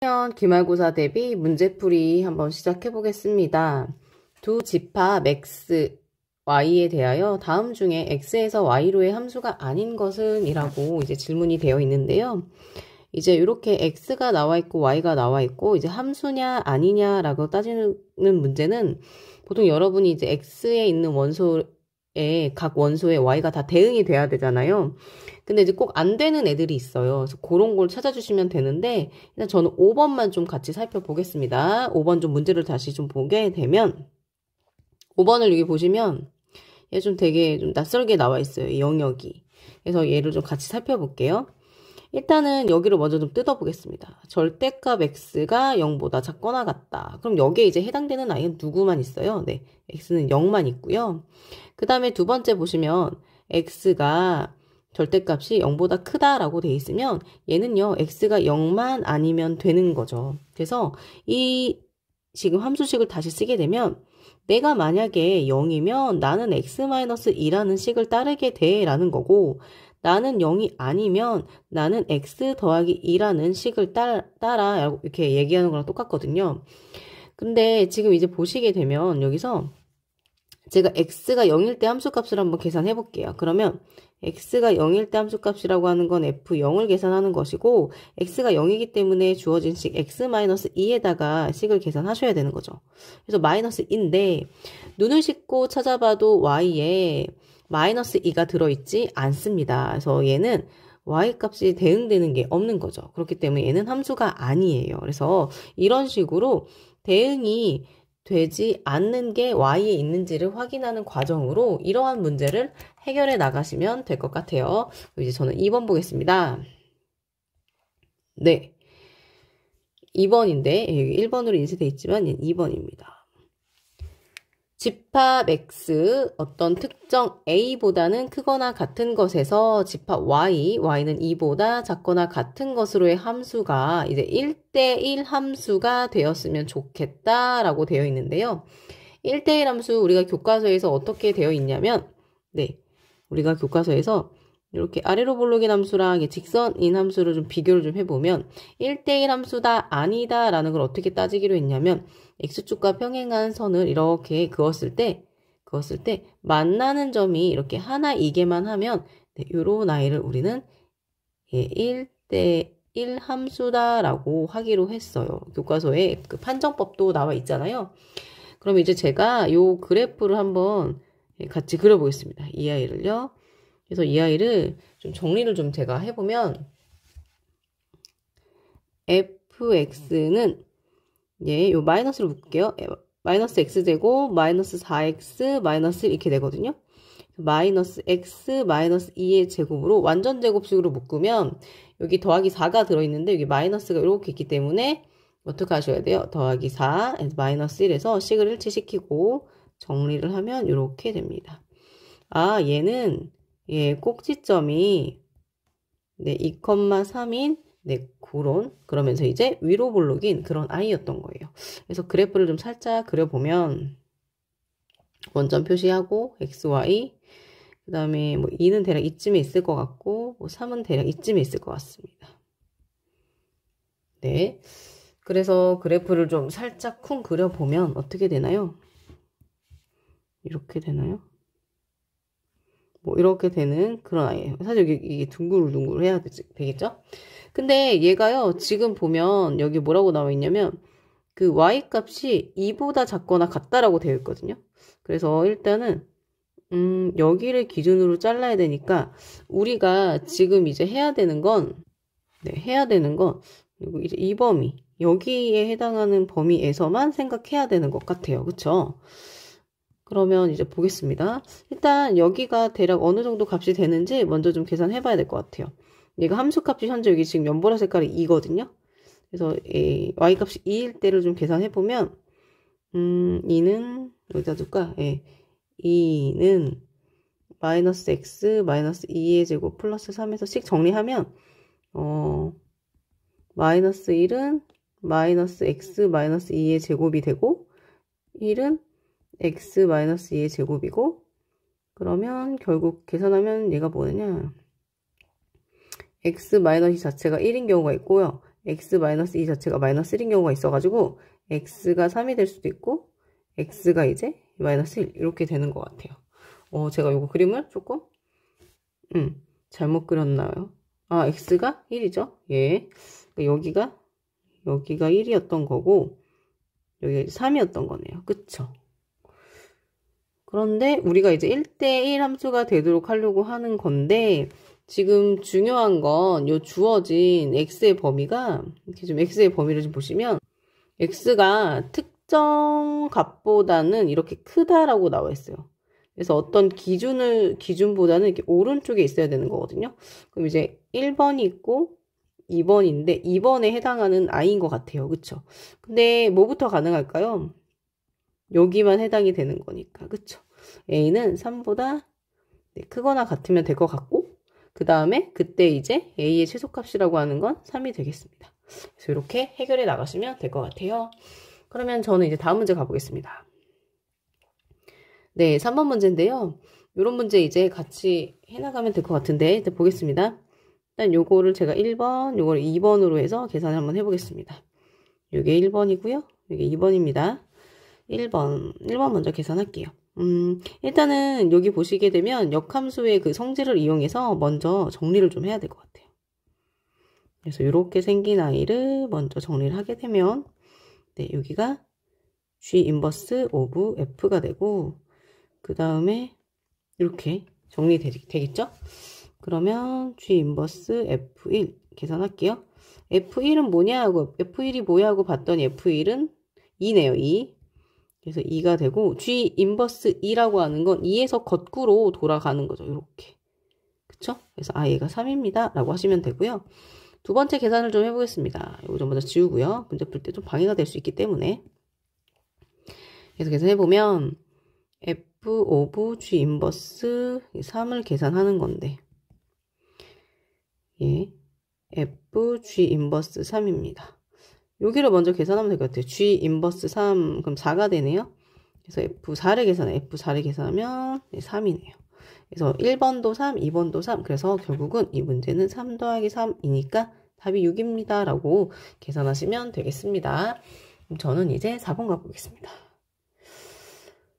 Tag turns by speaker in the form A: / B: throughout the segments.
A: 학년 기말고사 대비 문제풀이 한번 시작해 보겠습니다. 두 집합 x, y에 대하여 다음 중에 x에서 y로의 함수가 아닌 것은 이라고 이제 질문이 되어 있는데요. 이제 이렇게 x가 나와 있고 y가 나와 있고 이제 함수냐 아니냐라고 따지는 문제는 보통 여러분이 이제 x에 있는 원소에 각 원소에 y가 다 대응이 돼야 되잖아요. 근데 이제 꼭 안 되는 애들이 있어요. 그래서 그런 걸 찾아주시면 되는데 일단 저는 5번만 좀 같이 살펴보겠습니다. 5번 좀 문제를 다시 좀 보게 되면 5번을 여기 보시면 얘 좀 되게 좀 낯설게 나와 있어요. 이 영역이. 그래서 얘를 좀 같이 살펴볼게요. 일단은 여기를 먼저 좀 뜯어보겠습니다. 절대값 x가 0보다 작거나 같다. 그럼 여기에 이제 해당되는 아이는 누구만 있어요? 네, x는 0만 있고요. 그 다음에 두 번째 보시면 x가 절대값이 0보다 크다라고 돼 있으면 얘는요, x가 0만 아니면 되는 거죠. 그래서 이 지금 함수식을 다시 쓰게 되면 내가 만약에 0이면 나는 x-2라는 식을 따르게 돼 라는 거고, 나는 0이 아니면 나는 x 더하기 2라는 식을 따라 이렇게 얘기하는 거랑 똑같거든요. 근데 지금 이제 보시게 되면 여기서 제가 x가 0일 때 함수값을 한번 계산해 볼게요. 그러면 x가 0일 때 함수값이라고 하는 건 f0을 계산하는 것이고, x가 0이기 때문에 주어진 식 x-2에다가 식을 계산하셔야 되는 거죠. 그래서 -2인데 눈을 씻고 찾아봐도 y에 -2가 들어있지 않습니다. 그래서 얘는 y값이 대응되는 게 없는 거죠. 그렇기 때문에 얘는 함수가 아니에요. 그래서 이런 식으로 대응이 되지 않는 게 y에 있는지를 확인하는 과정으로 이러한 문제를 해결해 나가시면 될 것 같아요. 이제 저는 2번 보겠습니다. 네. 2번인데, 여기 1번으로 인쇄되어 있지만 2번입니다. 집합 x 어떤 특정 a보다는 크거나 같은 것에서 집합 y는 2보다 작거나 같은 것으로의 함수가 이제 1대1 함수가 되었으면 좋겠다라고 되어 있는데요. 1대1 함수 우리가 교과서에서 어떻게 되어 있냐면, 네, 우리가 교과서에서 이렇게 아래로 볼록인 함수랑 직선인 함수를 좀 비교를 좀 해보면 1대1 함수다 아니다 라는 걸 어떻게 따지기로 했냐면, x축과 평행한 선을 이렇게 그었을 때 만나는 점이 이렇게 하나이게만 하면 네, 요런 아이를 우리는 1대1 함수다라고 하기로 했어요. 교과서에 그 판정법도 나와 있잖아요. 그럼 이제 제가 요 그래프를 한번 같이 그려보겠습니다. 이 아이를요. 그래서 이 아이를 좀 정리를 좀 제가 해보면 fx는 요 마이너스로 묶을게요. 마이너스 x제곱, 마이너스 4x, 마이너스 이렇게 되거든요. 마이너스 x, 마이너스 2의 제곱으로 완전 제곱식으로 묶으면 여기 더하기 4가 들어있는데 여기 마이너스가 이렇게 있기 때문에 어떻게 하셔야 돼요? 더하기 4, 마이너스 1에서 식을 일치시키고 정리를 하면 이렇게 됩니다. 아, 얘는 꼭지점이 2,3인 그러면서 이제 위로 볼록인 그런 아이였던 거예요. 그래서 그래프를 좀 살짝 그려보면 원점 표시하고 x, y 그 다음에 뭐 2는 대략 이쯤에 있을 것 같고 뭐 3은 대략 이쯤에 있을 것 같습니다. 네, 그래서 그래프를 좀 살짝 쿵 그려보면 어떻게 되나요? 이렇게 되나요? 뭐 이렇게 되는 그런 아이예요. 사실 이게 둥글둥글 해야 되겠죠? 근데 얘가요, 지금 보면 여기 뭐라고 나와 있냐면 그 y 값이 2보다 작거나 같다라고 되어 있거든요. 그래서 일단은 여기를 기준으로 잘라야 되니까 우리가 지금 이제 해야 되는 건 그리고 이제 이 범위, 여기에 해당하는 범위에서만 생각해야 되는 것 같아요. 그쵸? 그러면 이제 보겠습니다. 일단 여기가 대략 어느 정도 값이 되는지 먼저 좀 계산해 봐야 될 것 같아요. 얘가 함수값이 현재 여기 지금 연보라 색깔이 2거든요. 그래서 y값이 2일 때를 좀 계산해 보면 2는 여기다 둘까? 2는 마이너스 x 마이너스 2의 제곱 플러스 3에서 식 정리하면 마이너스 1은 마이너스 x 마이너스 2의 제곱이 되고 1은 x 마이너스 2의 제곱이고, 그러면 결국 계산하면 얘가 뭐냐, x 마이너스 자체가 1인 경우가 있고요. x-2 자체가 마이너스 1인 경우가 있어가지고 x가 3이 될 수도 있고 x가 이제 마이너스 1 이렇게 되는 것 같아요. 제가 요거 그림을 조금 잘못 그렸나요? 아, x가 1이죠? 예. 여기가 1이었던 거고 여기가 3이었던 거네요. 그쵸? 그런데 우리가 이제 1대1 함수가 되도록 하려고 하는 건데 지금 중요한 건 요 주어진 x의 범위가 이렇게 좀 x의 범위를 좀 보시면 x가 특정 값보다는 이렇게 크다라고 나와 있어요. 그래서 어떤 기준보다는 이렇게 오른쪽에 있어야 되는 거거든요. 그럼 이제 1번이 있고 2번인데 2번에 해당하는 i인 것 같아요. 그쵸? 근데 뭐부터 가능할까요? 여기만 해당이 되는 거니까. 그쵸? a는 3보다 크거나 같으면 될 것 같고 그 다음에 그때 이제 a의 최소값이라고 하는 건 3이 되겠습니다. 그래서 이렇게 해결해 나가시면 될 것 같아요. 그러면 저는 이제 다음 문제 가보겠습니다. 네, 3번 문제인데요. 이런 문제 이제 같이 해나가면 될 것 같은데 일단 보겠습니다. 일단 요거를 제가 1번, 요거를 2번으로 해서 계산을 한번 해보겠습니다. 요게 1번이고요. 요게 2번입니다. 1번 먼저 계산할게요. 일단은 여기 보시게 되면 역함수의 그 성질을 이용해서 먼저 정리를 좀 해야 될 것 같아요. 그래서 이렇게 생긴 아이를 먼저 정리를 하게 되면 네, 여기가 G 인버스 오브 F가 되고 그 다음에 이렇게 정리되겠죠? 그러면 G 인버스 F1 계산할게요. F1은 뭐냐 하고 F1이 뭐야 하고 봤더니 F1은 2네요. 2. 그래서 2가 되고 G 인버스 2라고 하는 건 2에서 거꾸로 돌아가는 거죠. 이렇게. 그쵸? 그래서 얘가 3입니다. 라고 하시면 되고요. 두 번째 계산을 좀 해보겠습니다. 이거 좀 먼저 지우고요. 문제 풀 때 좀 방해가 될 수 있기 때문에. 그래서 계산해보면 F 오브 G 인버스 3을 계산하는 건데 예, F G 인버스 3입니다. 여기를 먼저 계산하면 될 것 같아요. G 인버스 3 그럼 4가 되네요. 그래서 F4를 계산하면 3이네요. 그래서 1번도 3, 2번도 3. 그래서 결국은 이 문제는 3 더하기 3이니까 답이 6입니다. 라고 계산하시면 되겠습니다. 그럼 저는 이제 4번 가보겠습니다.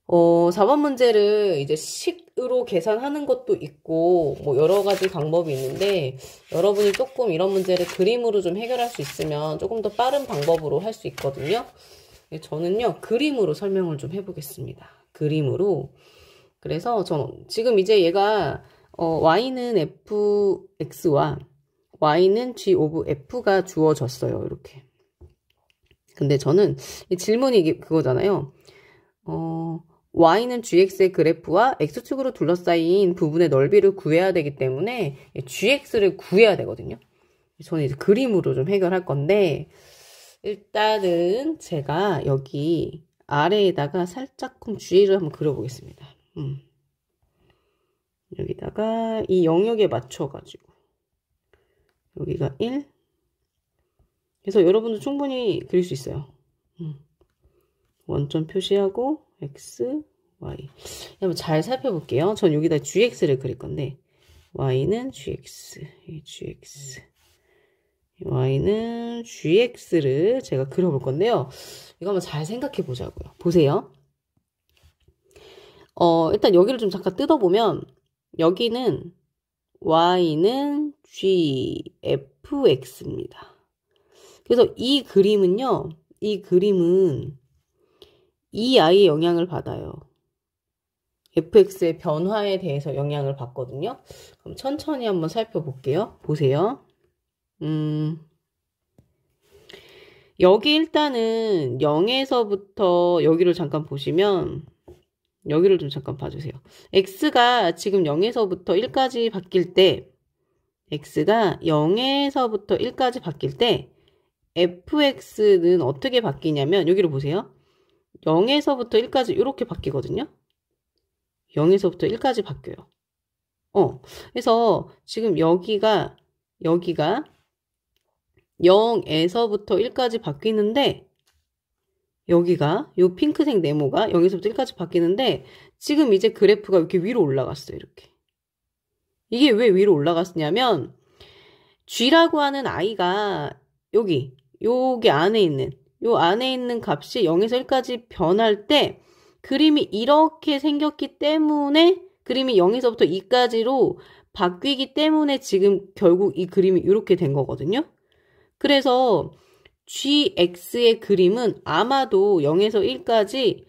A: 4번 문제를 이제 식으로 계산하는 것도 있고, 뭐 여러 가지 방법이 있는데, 여러분이 조금 이런 문제를 그림으로 좀 해결할 수 있으면 조금 더 빠른 방법으로 할 수 있거든요. 저는요, 그림으로 설명을 좀 해보겠습니다. 그림으로. 그래서 지금 이제 얘가, y는 fx와 y는 g 오브 f가 주어졌어요. 이렇게. 근데 저는 이 질문이 그거잖아요. y는 gx의 그래프와 x축으로 둘러싸인 부분의 넓이를 구해야 되기 때문에 gx를 구해야 되거든요. 저는 이제 그림으로 좀 해결할 건데 일단은 제가 여기 아래에다가 살짝쿵 G를 한번 그려보겠습니다. 여기다가 이 영역에 맞춰가지고 여기가 1 그래서 여러분도 충분히 그릴 수 있어요. 원점 표시하고 x, y 한번 잘 살펴볼게요. 전 여기다 gx를 그릴 건데 y는 gx, y는 gx를 제가 그려볼 건데요. 이거 한번 잘 생각해 보자고요. 보세요. 일단 여기를 좀 잠깐 뜯어보면 여기는 y는 gfx입니다. 그래서 이 그림은 이 아이의 영향을 받아요. fx의 변화에 대해서 영향을 받거든요. 그럼 천천히 한번 살펴볼게요. 보세요. 여기 일단은 0에서부터 여기를 잠깐 보시면 여기를 좀 잠깐 봐주세요. x가 지금 0에서부터 1까지 바뀔 때 x가 0에서부터 1까지 바뀔 때 fx는 어떻게 바뀌냐면 여기를 보세요. 0에서부터 1까지 이렇게 바뀌거든요. 0에서부터 1까지 바뀌어요. 그래서 지금 여기가 0에서부터 1까지 바뀌는데 여기가 요 핑크색 네모가 0에서부터 1까지 바뀌는데 지금 이제 그래프가 이렇게 위로 올라갔어요. 이렇게. 이게 왜 위로 올라갔냐면 G라고 하는 아이가 여기 안에 있는 요 안에 있는 값이 0에서 1까지 변할 때 그림이 이렇게 생겼기 때문에 그림이 0에서부터 2까지로 바뀌기 때문에 지금 결국 이 그림이 이렇게 된 거거든요. 그래서 gx의 그림은 아마도 0에서 1까지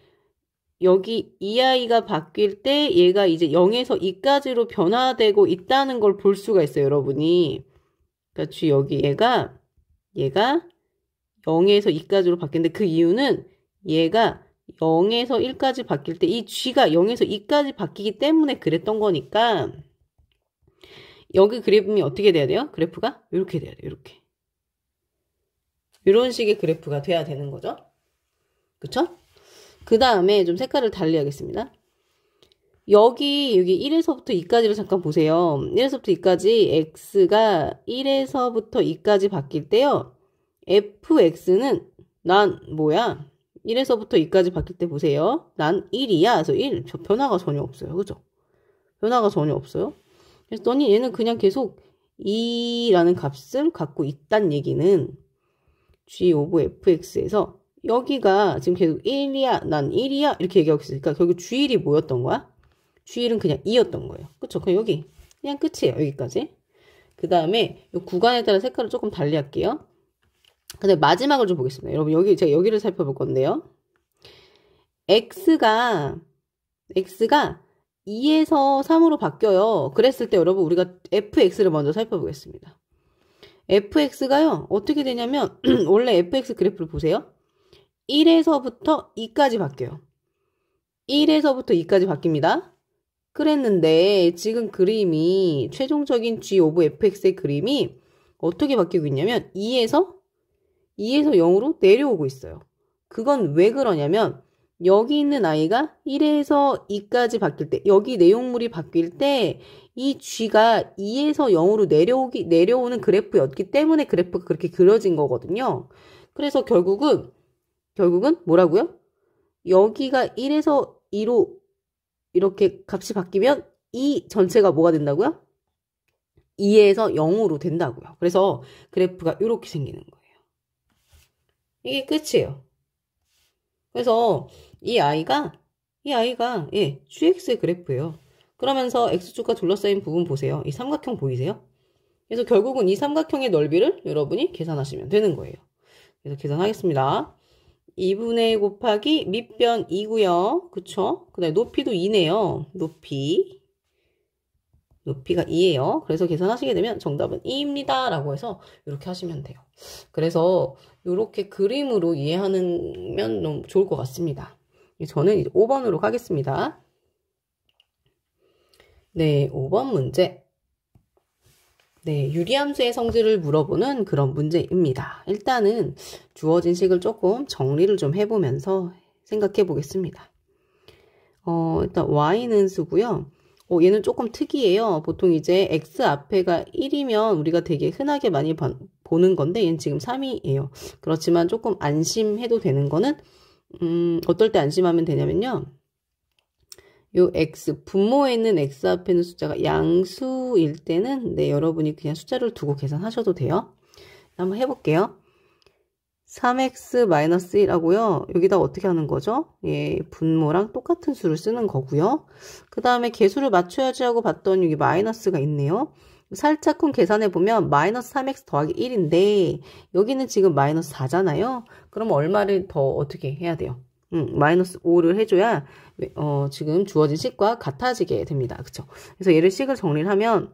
A: 여기 이 아이가 바뀔 때 얘가 이제 0에서 2까지로 변화되고 있다는 걸 볼 수가 있어요, 여러분이. 그러니까 여기 얘가 0에서 2까지로 바뀌는데 그 이유는 얘가 0에서 1까지 바뀔 때 이 g가 0에서 2까지 바뀌기 때문에 그랬던 거니까 여기 그림이 어떻게 돼야 돼요? 그래프가 이렇게 돼야 돼요. 이렇게. 이런 식의 그래프가 돼야 되는 거죠. 그쵸? 그 다음에 좀 색깔을 달리 하겠습니다. 여기 1에서부터 2까지를 잠깐 보세요. 1에서부터 2까지 x가 1에서부터 2까지 바뀔 때요. fx는 난 뭐야? 1에서부터 2까지 바뀔 때 보세요. 난 1이야. 그래서 1. 변화가 전혀 없어요. 그죠? 변화가 전혀 없어요. 그래서 얘는 그냥 계속 2라는 값을 갖고 있다는 얘기는 g 오브 fx에서 여기가 지금 계속 1이야, 난 1이야 이렇게 얘기하고 있으니까 결국 g1이 뭐였던 거야? g1은 그냥 2였던 거예요. 그쵸? 그럼 여기 그냥 끝이에요. 여기까지. 그 다음에 이 구간에 따라 색깔을 조금 달리 할게요. 근데 마지막을 좀 보겠습니다. 여러분 제가 여기를 살펴볼 건데요. x가 2에서 3으로 바뀌어요. 그랬을 때 여러분 우리가 fx를 먼저 살펴보겠습니다. fx가요. 어떻게 되냐면 원래 fx 그래프를 보세요. 1에서부터 2까지 바뀌어요. 1에서부터 2까지 바뀝니다. 그랬는데 지금 그림이 최종적인 g 오브 fx의 그림이 어떻게 바뀌고 있냐면 2에서 0으로 내려오고 있어요. 그건 왜 그러냐면 여기 있는 아이가 1에서 2까지 바뀔 때 여기 내용물이 바뀔 때 이 g가 2에서 0으로 내려오는 그래프였기 때문에 그래프가 그렇게 그려진 거거든요. 그래서 결국은 뭐라고요? 여기가 1에서 2로 이렇게 값이 바뀌면 이 전체가 뭐가 된다고요? 2에서 0으로 된다고요. 그래서 그래프가 이렇게 생기는 거예요. 이게 끝이에요. 그래서 이 아이가 gx의 그래프예요. 그러면서 x축과 둘러싸인 부분 보세요. 이 삼각형 보이세요? 그래서 결국은 이 삼각형의 넓이를 여러분이 계산하시면 되는 거예요. 그래서 계산하겠습니다. 2분의 곱하기 밑변 2고요. 그쵸? 그 다음에 높이도 2네요. 높이가 2예요. 그래서 계산하시게 되면 정답은 2입니다. 라고 해서 이렇게 하시면 돼요. 그래서 이렇게 그림으로 이해하면 너무 좋을 것 같습니다. 저는 이제 5번으로 가겠습니다. 네, 5번 문제. 네, 유리함수의 성질을 물어보는 그런 문제입니다. 일단은 주어진 식을 조금 정리를 좀 해보면서 생각해 보겠습니다. 일단 y는 수고요. 얘는 조금 특이해요. 보통 이제 x 앞에가 1이면 우리가 되게 흔하게 많이 보는 건데 얘는 지금 3이에요. 그렇지만 조금 안심해도 되는 거는 어떨 때 안심하면 되냐면요. 요 x, 분모에 있는 x 앞에 있는 숫자가 양수일 때는 네, 여러분이 그냥 숫자를 두고 계산하셔도 돼요. 한번 해볼게요. 3x-1하고요. 여기다 어떻게 하는 거죠? 예, 분모랑 똑같은 수를 쓰는 거고요. 그 다음에 개수를 맞춰야지 하고 봤더니 여기 마이너스가 있네요. 살짝쿵 계산해보면 마이너스 3x 더하기 1인데 여기는 지금 마이너스 4잖아요. 그럼 얼마를 더 어떻게 해야 돼요? 마이너스 5를 해줘야 지금 주어진 식과 같아지게 됩니다. 그쵸? 그래서 얘를 식을 정리를 하면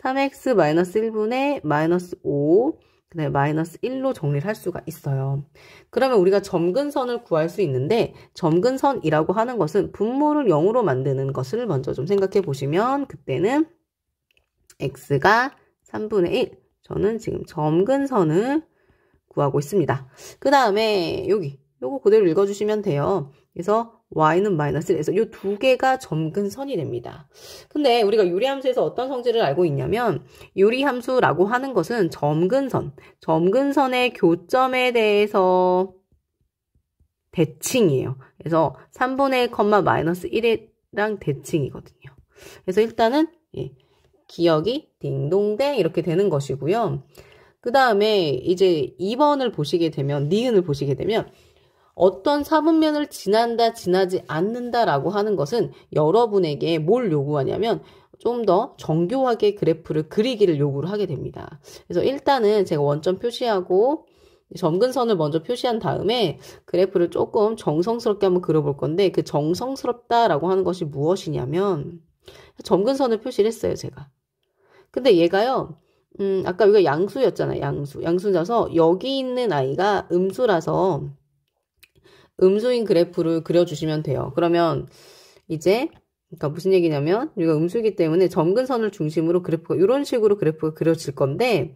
A: 3x-1분의 마이너스 5 그 다음에 마이너스 1로 정리를 할 수가 있어요. 그러면 우리가 점근선을 구할 수 있는데 점근선이라고 하는 것은 분모를 0으로 만드는 것을 먼저 좀 생각해 보시면 그때는 x가 3분의 1 저는 지금 점근선을 구하고 있습니다. 그 다음에 요거 그대로 읽어주시면 돼요. 그래서 y는 마이너스 1에서 이 두 개가 점근선이 됩니다. 근데 우리가 유리함수에서 어떤 성질을 알고 있냐면 유리함수라고 하는 것은 점근선의 교점에 대해서 대칭이에요. 그래서 3분의 1, 마이너스 1이랑 대칭이거든요. 그래서 일단은 기억이 딩동댕 이렇게 되는 것이고요. 그 다음에 이제 2번을 보시게 되면, 니은을 보시게 되면, 어떤 사분면을 지난다, 지나지 않는다라고 하는 것은 여러분에게 뭘 요구하냐면 좀 더 정교하게 그래프를 그리기를 요구를 하게 됩니다. 그래서 일단은 제가 원점 표시하고 점근선을 먼저 표시한 다음에 그래프를 조금 정성스럽게 한번 그려볼 건데 그 정성스럽다라고 하는 것이 무엇이냐면 점근선을 표시를 했어요, 제가. 근데 얘가요, 아까 여기가 양수였잖아요, 양수라서 여기 있는 아이가 음수라서 음수인 그래프를 그려주시면 돼요. 그러면 이제 그러니까 무슨 얘기냐면 우리가 음수이기 때문에 점근선을 중심으로 그래프가 이런 식으로 그래프가 그려질 건데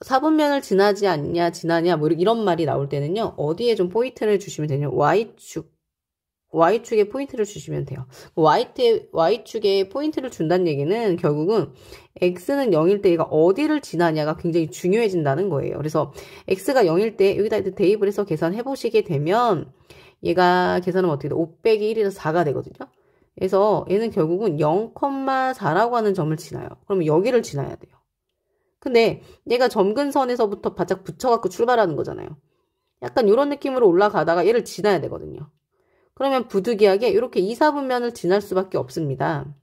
A: 사분면을 지나지 않냐 지나냐 뭐 이런 말이 나올 때는요. 어디에 좀 포인트를 주시면 되냐 Y축에 포인트를 주시면 돼요. Y축에 포인트를 준다는 얘기는 결국은 X는 0일 때 얘가 어디를 지나냐가 굉장히 중요해진다는 거예요. 그래서 X가 0일 때 여기다 대입을 해서 계산해 보시게 되면 얘가 계산하면 어떻게 돼? 5 빼기 1이라서 4가 되거든요. 그래서 얘는 결국은 0,4라고 하는 점을 지나요. 그러면 여기를 지나야 돼요. 근데 얘가 점근선에서부터 바짝 붙여갖고 출발하는 거잖아요. 약간 이런 느낌으로 올라가다가 얘를 지나야 되거든요. 그러면 부득이하게 이렇게 2, 4분면을 지날 수밖에 없습니다.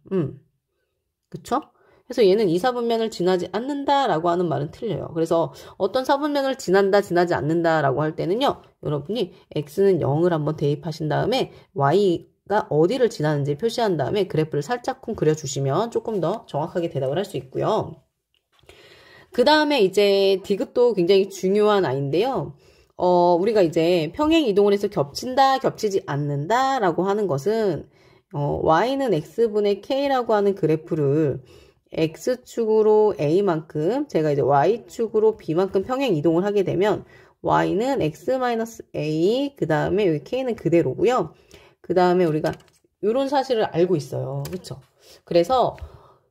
A: 그쵸? 그래서 얘는 2, 4분면을 지나지 않는다라고 하는 말은 틀려요. 그래서 어떤 4분면을 지난다, 지나지 않는다라고 할 때는요. 여러분이 x는 0을 한번 대입하신 다음에 y가 어디를 지나는지 표시한 다음에 그래프를 살짝쿵 그려주시면 조금 더 정확하게 대답을 할 수 있고요. 그 다음에 이제 디귿도 굉장히 중요한 아이인데요. 우리가 이제 평행 이동을 해서 겹친다, 겹치지 않는다 라고 하는 것은 y는 x분의 k라고 하는 그래프를 x축으로 a만큼 제가 이제 y축으로 b만큼 평행 이동을 하게 되면 y는 x-a 그 다음에 여기 k는 그대로고요. 그 다음에 우리가 이런 사실을 알고 있어요. 그렇죠? 그래서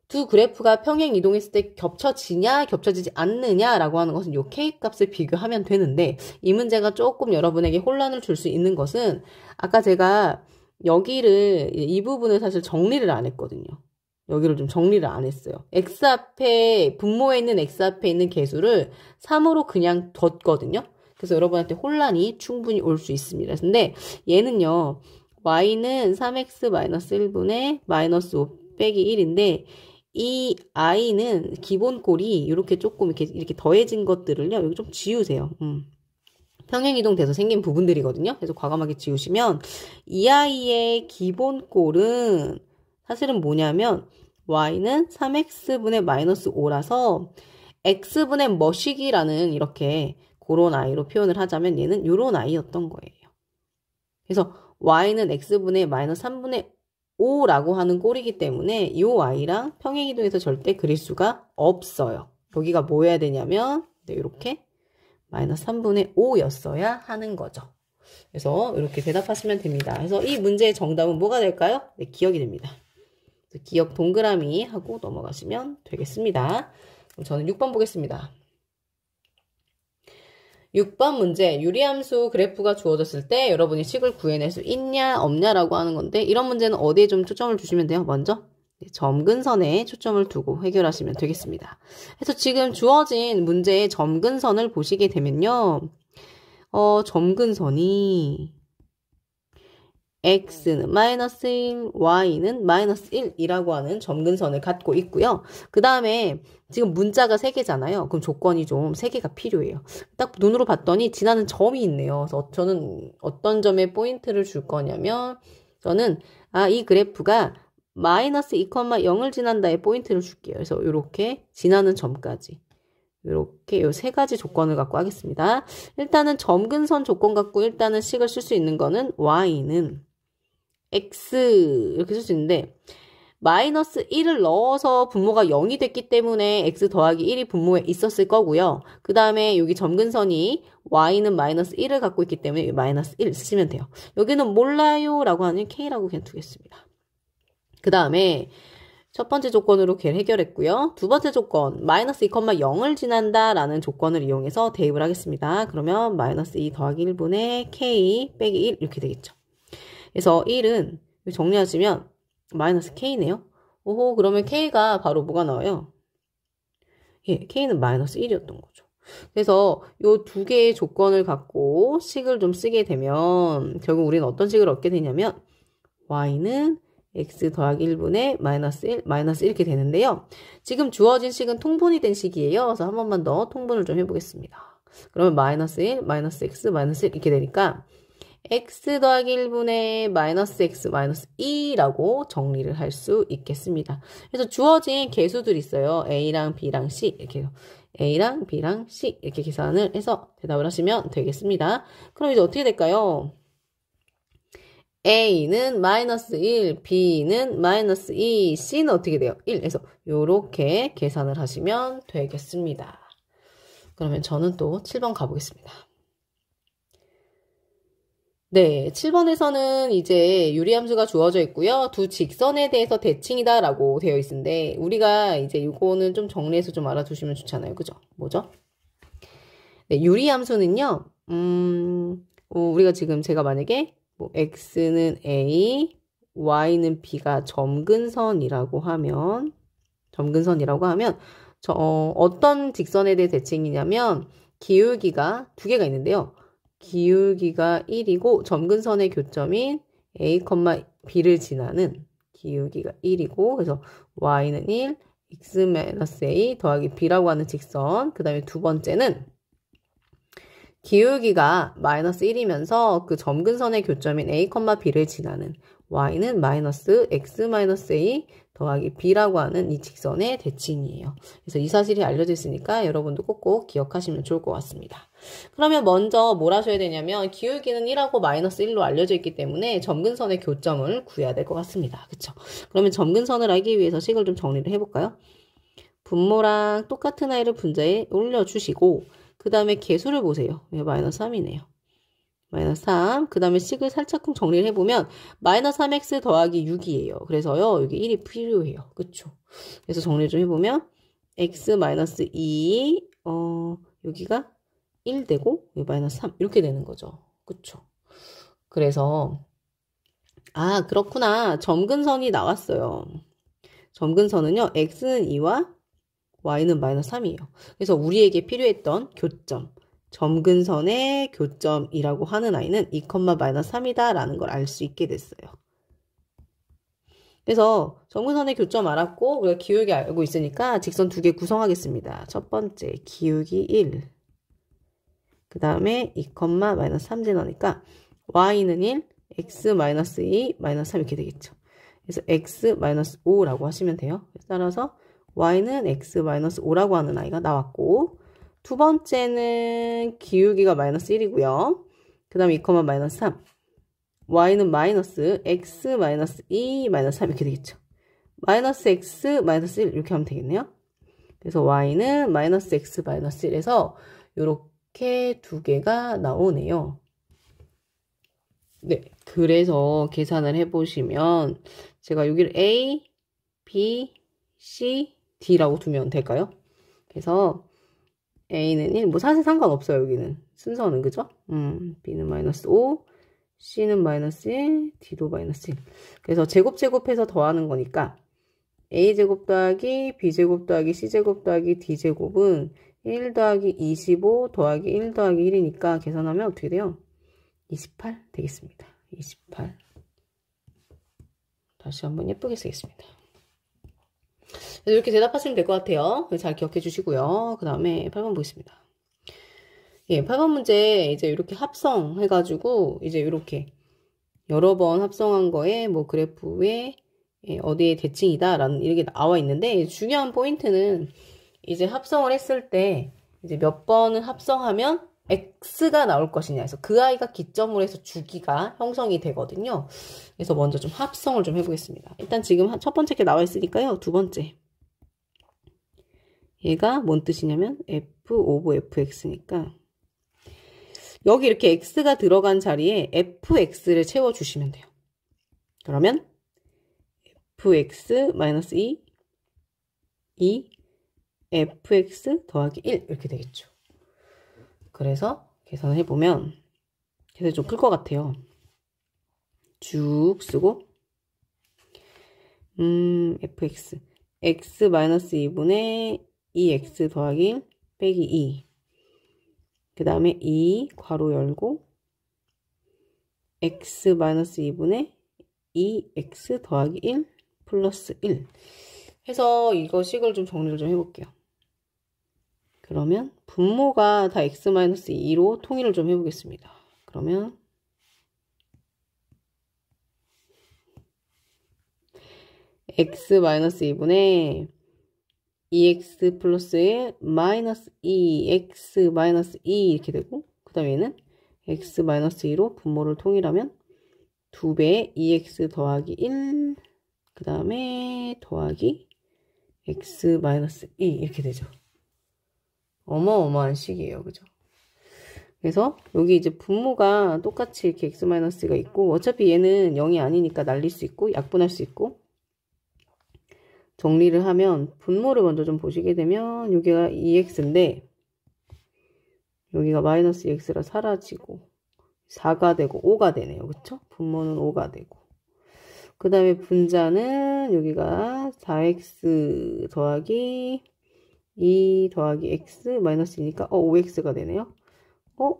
A: 두 그래프가 평행 이동했을 때 겹쳐지냐 겹쳐지지 않느냐라고 하는 것은 이 K값을 비교하면 되는데 이 문제가 조금 여러분에게 혼란을 줄 수 있는 것은 아까 제가 여기를 이 부분을 사실 정리를 안 했거든요. 여기를 좀 정리를 안 했어요. X 앞에 분모에 있는 X 앞에 있는 개수를 3으로 그냥 뒀거든요. 그래서 여러분한테 혼란이 충분히 올 수 있습니다. 근데 얘는요. Y는 3x-1분의 -5 빼기 1인데 이 i는 기본꼴이 이렇게 조금 이렇게 더해진 것들을요. 여기 좀 지우세요. 평행이동 돼서 생긴 부분들이거든요. 그래서 과감하게 지우시면 이 i의 기본꼴은 사실은 뭐냐면 y는 3x분의 -5라서 x분의 뭐시기라는 이렇게 그런 i로 표현을 하자면 얘는 이런 i였던 거예요. 그래서 y는 x분의 -3분의 5라고 하는 꼴이기 때문에 이 y랑 평행이동에서 절대 그릴 수가 없어요. 여기가 뭐 해야 되냐면 이렇게 -3분의 5였어야 하는 거죠. 그래서 이렇게 대답하시면 됩니다. 그래서 이 문제의 정답은 뭐가 될까요? 네, 기억이 됩니다. 기억 동그라미 하고 넘어가시면 되겠습니다. 그럼 저는 6번 보겠습니다. 6번 문제, 유리함수 그래프가 주어졌을 때 여러분이 식을 구해낼 수 있냐 없냐라고 하는 건데 이런 문제는 어디에 좀 초점을 주시면 돼요? 먼저 점근선에 초점을 두고 해결하시면 되겠습니다. 그래서 지금 주어진 문제의 점근선을 보시게 되면요. 점근선이 x는 -1, y는 -1이라고 하는 점근선을 갖고 있고요. 그 다음에 지금 문자가 3개잖아요. 그럼 조건이 좀 3개가 필요해요. 딱 눈으로 봤더니 지나는 점이 있네요. 그래서 저는 어떤 점에 포인트를 줄 거냐면 저는 이 그래프가 -2,0을 지난다에 포인트를 줄게요. 그래서 이렇게 지나는 점까지 이렇게 요 3가지 조건을 갖고 하겠습니다. 일단은 점근선 조건 갖고 일단은 식을 쓸 수 있는 거는 y는 x 이렇게 쓸 수 있는데 -1을 넣어서 분모가 0이 됐기 때문에 x 더하기 1이 분모에 있었을 거고요. 그 다음에 여기 점근선이 y는 -1을 갖고 있기 때문에 -1 쓰시면 돼요. 여기는 몰라요 라고 하는 k라고 그냥 두겠습니다. 그 다음에 첫 번째 조건으로 걔를 해결했고요. 두 번째 조건 -2,0을 지난다 라는 조건을 이용해서 대입을 하겠습니다. 그러면 -2 더하기 1분의 k 빼기 1 이렇게 되겠죠. 그래서 1은 정리하시면 -k네요. 오호, 그러면 k가 바로 뭐가 나와요? 예, k는 -1이었던 거죠. 그래서 요 두 개의 조건을 갖고 식을 좀 쓰게 되면 결국 우리는 어떤 식을 얻게 되냐면 y는 x 더하기 1분의 마이너스 1, 마이너스 1 이렇게 되는데요. 지금 주어진 식은 통분이 된 식이에요. 그래서 한 번만 더 통분을 좀 해보겠습니다. 그러면 마이너스 1, 마이너스 x, 마이너스 1 이렇게 되니까 x 더하기 1분의 마이너스 x 마이너스 2라고 정리를 할 수 있겠습니다. 그래서 주어진 개수들이 있어요. a랑 b랑 c 이렇게요. a랑 b랑 c 이렇게 계산을 해서 대답을 하시면 되겠습니다. 그럼 이제 어떻게 될까요? a는 마이너스 1, b는 마이너스 2, c는 어떻게 돼요? 1. 그래서 요렇게 계산을 하시면 되겠습니다. 그러면 저는 또 7번 가보겠습니다. 네, 7번에서는 이제 유리함수가 주어져 있고요. 두 직선에 대해서 대칭이다 라고 되어 있는데 우리가 이제 이거는 좀 정리해서 좀 알아두시면 좋잖아요. 그죠? 뭐죠? 네, 유리함수는요. 우리가 지금 제가 만약에 뭐 x는 a, y는 b가 점근선이라고 하면 어떤 직선에 대해 대칭이냐면 기울기가 두 개가 있는데요. 기울기가 1이고 점근선의 교점인 a, b를 지나는 기울기가 1이고 그래서 y는 1, x-a 더하기 b라고 하는 직선. 그 다음에 두 번째는 기울기가 마이너스 1이면서 그 점근선의 교점인 a, b를 지나는 y는 마이너스 x-a 더하기 b라고 하는 이 직선의 대칭이에요. 그래서 이 사실이 알려져 있으니까 여러분도 꼭꼭 기억하시면 좋을 것 같습니다. 그러면 먼저 뭘 하셔야 되냐면 기울기는 1하고 마이너스 1로 알려져 있기 때문에 점근선의 교점을 구해야 될 것 같습니다. 그쵸? 그러면 점근선을 알기 위해서 식을 좀 정리를 해볼까요? 분모랑 똑같은 아이를 분자에 올려주시고 그 다음에 개수를 보세요. 마이너스 3이네요. 마이너스 3. 그 다음에 식을 살짝쿵 정리를 해보면 마이너스 3x 더하기 6이에요. 그래서요. 여기 1이 필요해요. 그쵸? 그래서 정리 좀 해보면 x 마이너스 2 여기가 1 되고 마이너스 3 이렇게 되는 거죠. 그쵸? 그래서 그렇구나. 점근선이 나왔어요. 점근선은요. x는 2와 y는 마이너스 3이에요. 그래서 우리에게 필요했던 교점, 점근선의 교점이라고 하는 아이는 2, 마이너스 3이다 라는 걸 알 수 있게 됐어요. 그래서 점근선의 교점 알았고 우리가 기울기 알고 있으니까 직선 두 개 구성하겠습니다. 첫 번째 기울기 1, 그 다음에 2, 마이너스 3 제너니까 y는 1, x 마이너스 2, 마이너스 3 이렇게 되겠죠. 그래서 x 마이너스 5라고 하시면 돼요. 따라서 y는 x-5라고 하는 아이가 나왔고 두 번째는 기울기가 마이너스 1이고요. 그 다음에 2, 마이너스 3 y는 마이너스 x-2 마이너스 3 이렇게 되겠죠. 마이너스 x 마이너스 1 이렇게 하면 되겠네요. 그래서 y는 마이너스 x 마이너스 1에서 이렇게 두 개가 나오네요. 네, 그래서 계산을 해보시면 제가 여기를 a, b, c, d라고 두면 될까요? 그래서 a는 1, 뭐 사실 상관없어요. 여기는 순서는 그죠? b는 마이너스 5, c는 마이너스 1, d도 마이너스 1. 그래서 제곱해서 더하는 거니까 a제곱 더하기 b제곱 더하기 c제곱 더하기 d제곱은 1 더하기 25 더하기 1 더하기 1이니까 계산하면 어떻게 돼요? 28 되겠습니다. 28. 다시 한번 예쁘게 쓰겠습니다. 이렇게 대답하시면 될 것 같아요. 잘 기억해 주시고요. 그 다음에 8번 보겠습니다. 예, 8번 문제 이제 이렇게 합성해가지고 이제 이렇게 여러 번 합성한 거에 뭐 그래프에 어디에 대칭이다 라는 이렇게 나와 있는데 중요한 포인트는 이제 합성을 했을 때 이제 몇 번을 합성하면 x가 나올 것이냐 해서 그 아이가 기점으로 해서 주기가 형성이 되거든요. 그래서 먼저 좀 합성을 좀 해보겠습니다. 일단 지금 첫 번째 게 나와 있으니까요. 두 번째 얘가 뭔 뜻이냐면 f 오브 fx니까 여기 이렇게 x가 들어간 자리에 fx를 채워주시면 돼요. 그러면 fx-2 fx 더하기 1 이렇게 되겠죠. 그래서 계산을 해보면 계산이 좀 클 것 같아요. 쭉 쓰고 fx x-2분의 2x 더하기 1 빼기 2 그 다음에 2 괄호 열고 x-2분의 2x 더하기 1 플러스 1 해서 이거 식을 좀 정리를 좀 해볼게요. 그러면 분모가 다 x-2로 통일을 좀 해보겠습니다. 그러면 x-2분의 2x 플러스 1 마이너스 2x 마이너스 2 이렇게 되고 그 다음에 얘는 x-2로 분모를 통일하면 2배의 2x 더하기 1 그 다음에 더하기 x-2 이렇게 되죠. 어마어마한 식이에요. 그죠? 그래서 여기 이제 분모가 똑같이 이렇게 x-가 있고 어차피 얘는 0이 아니니까 날릴 수 있고 약분할 수 있고 정리를 하면 분모를 먼저 좀 보시게 되면 여기가 2x인데 여기가 마이너스 2x라 사라지고 4가 되고 5가 되네요. 그쵸? 분모는 5가 되고 그 다음에 분자는 여기가 4x 더하기 2 더하기 x 마이너스 2니까 5x가 되네요.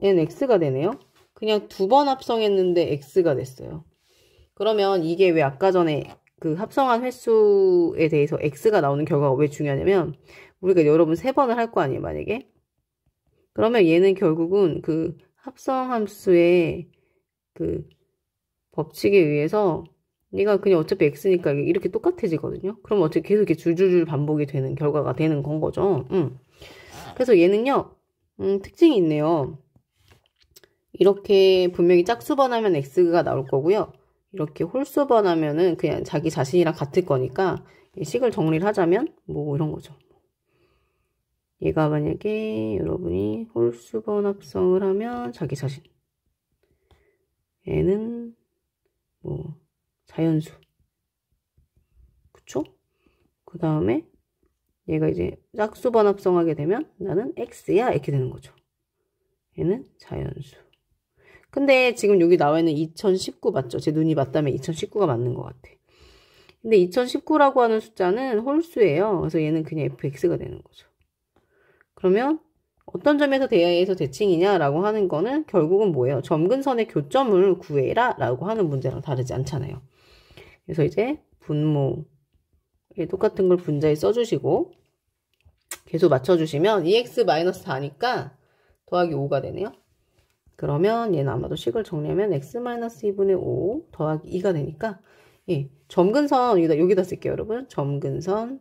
A: 얘는 x가 되네요. 그냥 두 번 합성했는데 x가 됐어요. 그러면 이게 왜 아까 전에 그 합성한 횟수에 대해서 x가 나오는 결과가 왜 중요하냐면 우리가 여러분 3번을 할 거 아니에요, 만약에. 그러면 얘는 결국은 그 합성함수의 그 법칙에 의해서 얘가 그냥 어차피 x니까 이렇게 똑같아지거든요. 그럼 어차피 계속 이렇게 줄줄줄 반복이 되는 결과가 되는 건 거죠. 그래서 얘는요, 특징이 있네요. 이렇게 분명히 짝수번하면 x가 나올 거고요. 이렇게 홀수번하면은 그냥 자기 자신이랑 같을 거니까 식을 정리를 하자면 뭐 이런 거죠. 얘가 만약에 여러분이 홀수번 합성을 하면 자기 자신. 얘는 뭐 자연수. 그쵸? 그 다음에 얘가 이제 짝수번 합성하게 되면 나는 x야 이렇게 되는 거죠. 얘는 자연수. 근데 지금 여기 나와 있는 2019 맞죠? 제 눈이 맞다면 2019가 맞는 것 같아. 근데 2019라고 하는 숫자는 홀수예요. 그래서 얘는 그냥 fx가 되는 거죠. 그러면 어떤 점에서 대하에서 대칭이냐라고 하는 거는 결국은 뭐예요? 점근선의 교점을 구해라 라고 하는 문제랑 다르지 않잖아요. 그래서 이제 분모에 똑같은 걸 분자에 써주시고 계속 맞춰주시면 2x-4니까 더하기 5가 되네요. 그러면 얘는 아마도 식을 정리하면 x-2분의 5 더하기 2가 되니까 예, 점근선 여기다 쓸게요, 여러분. 점근선이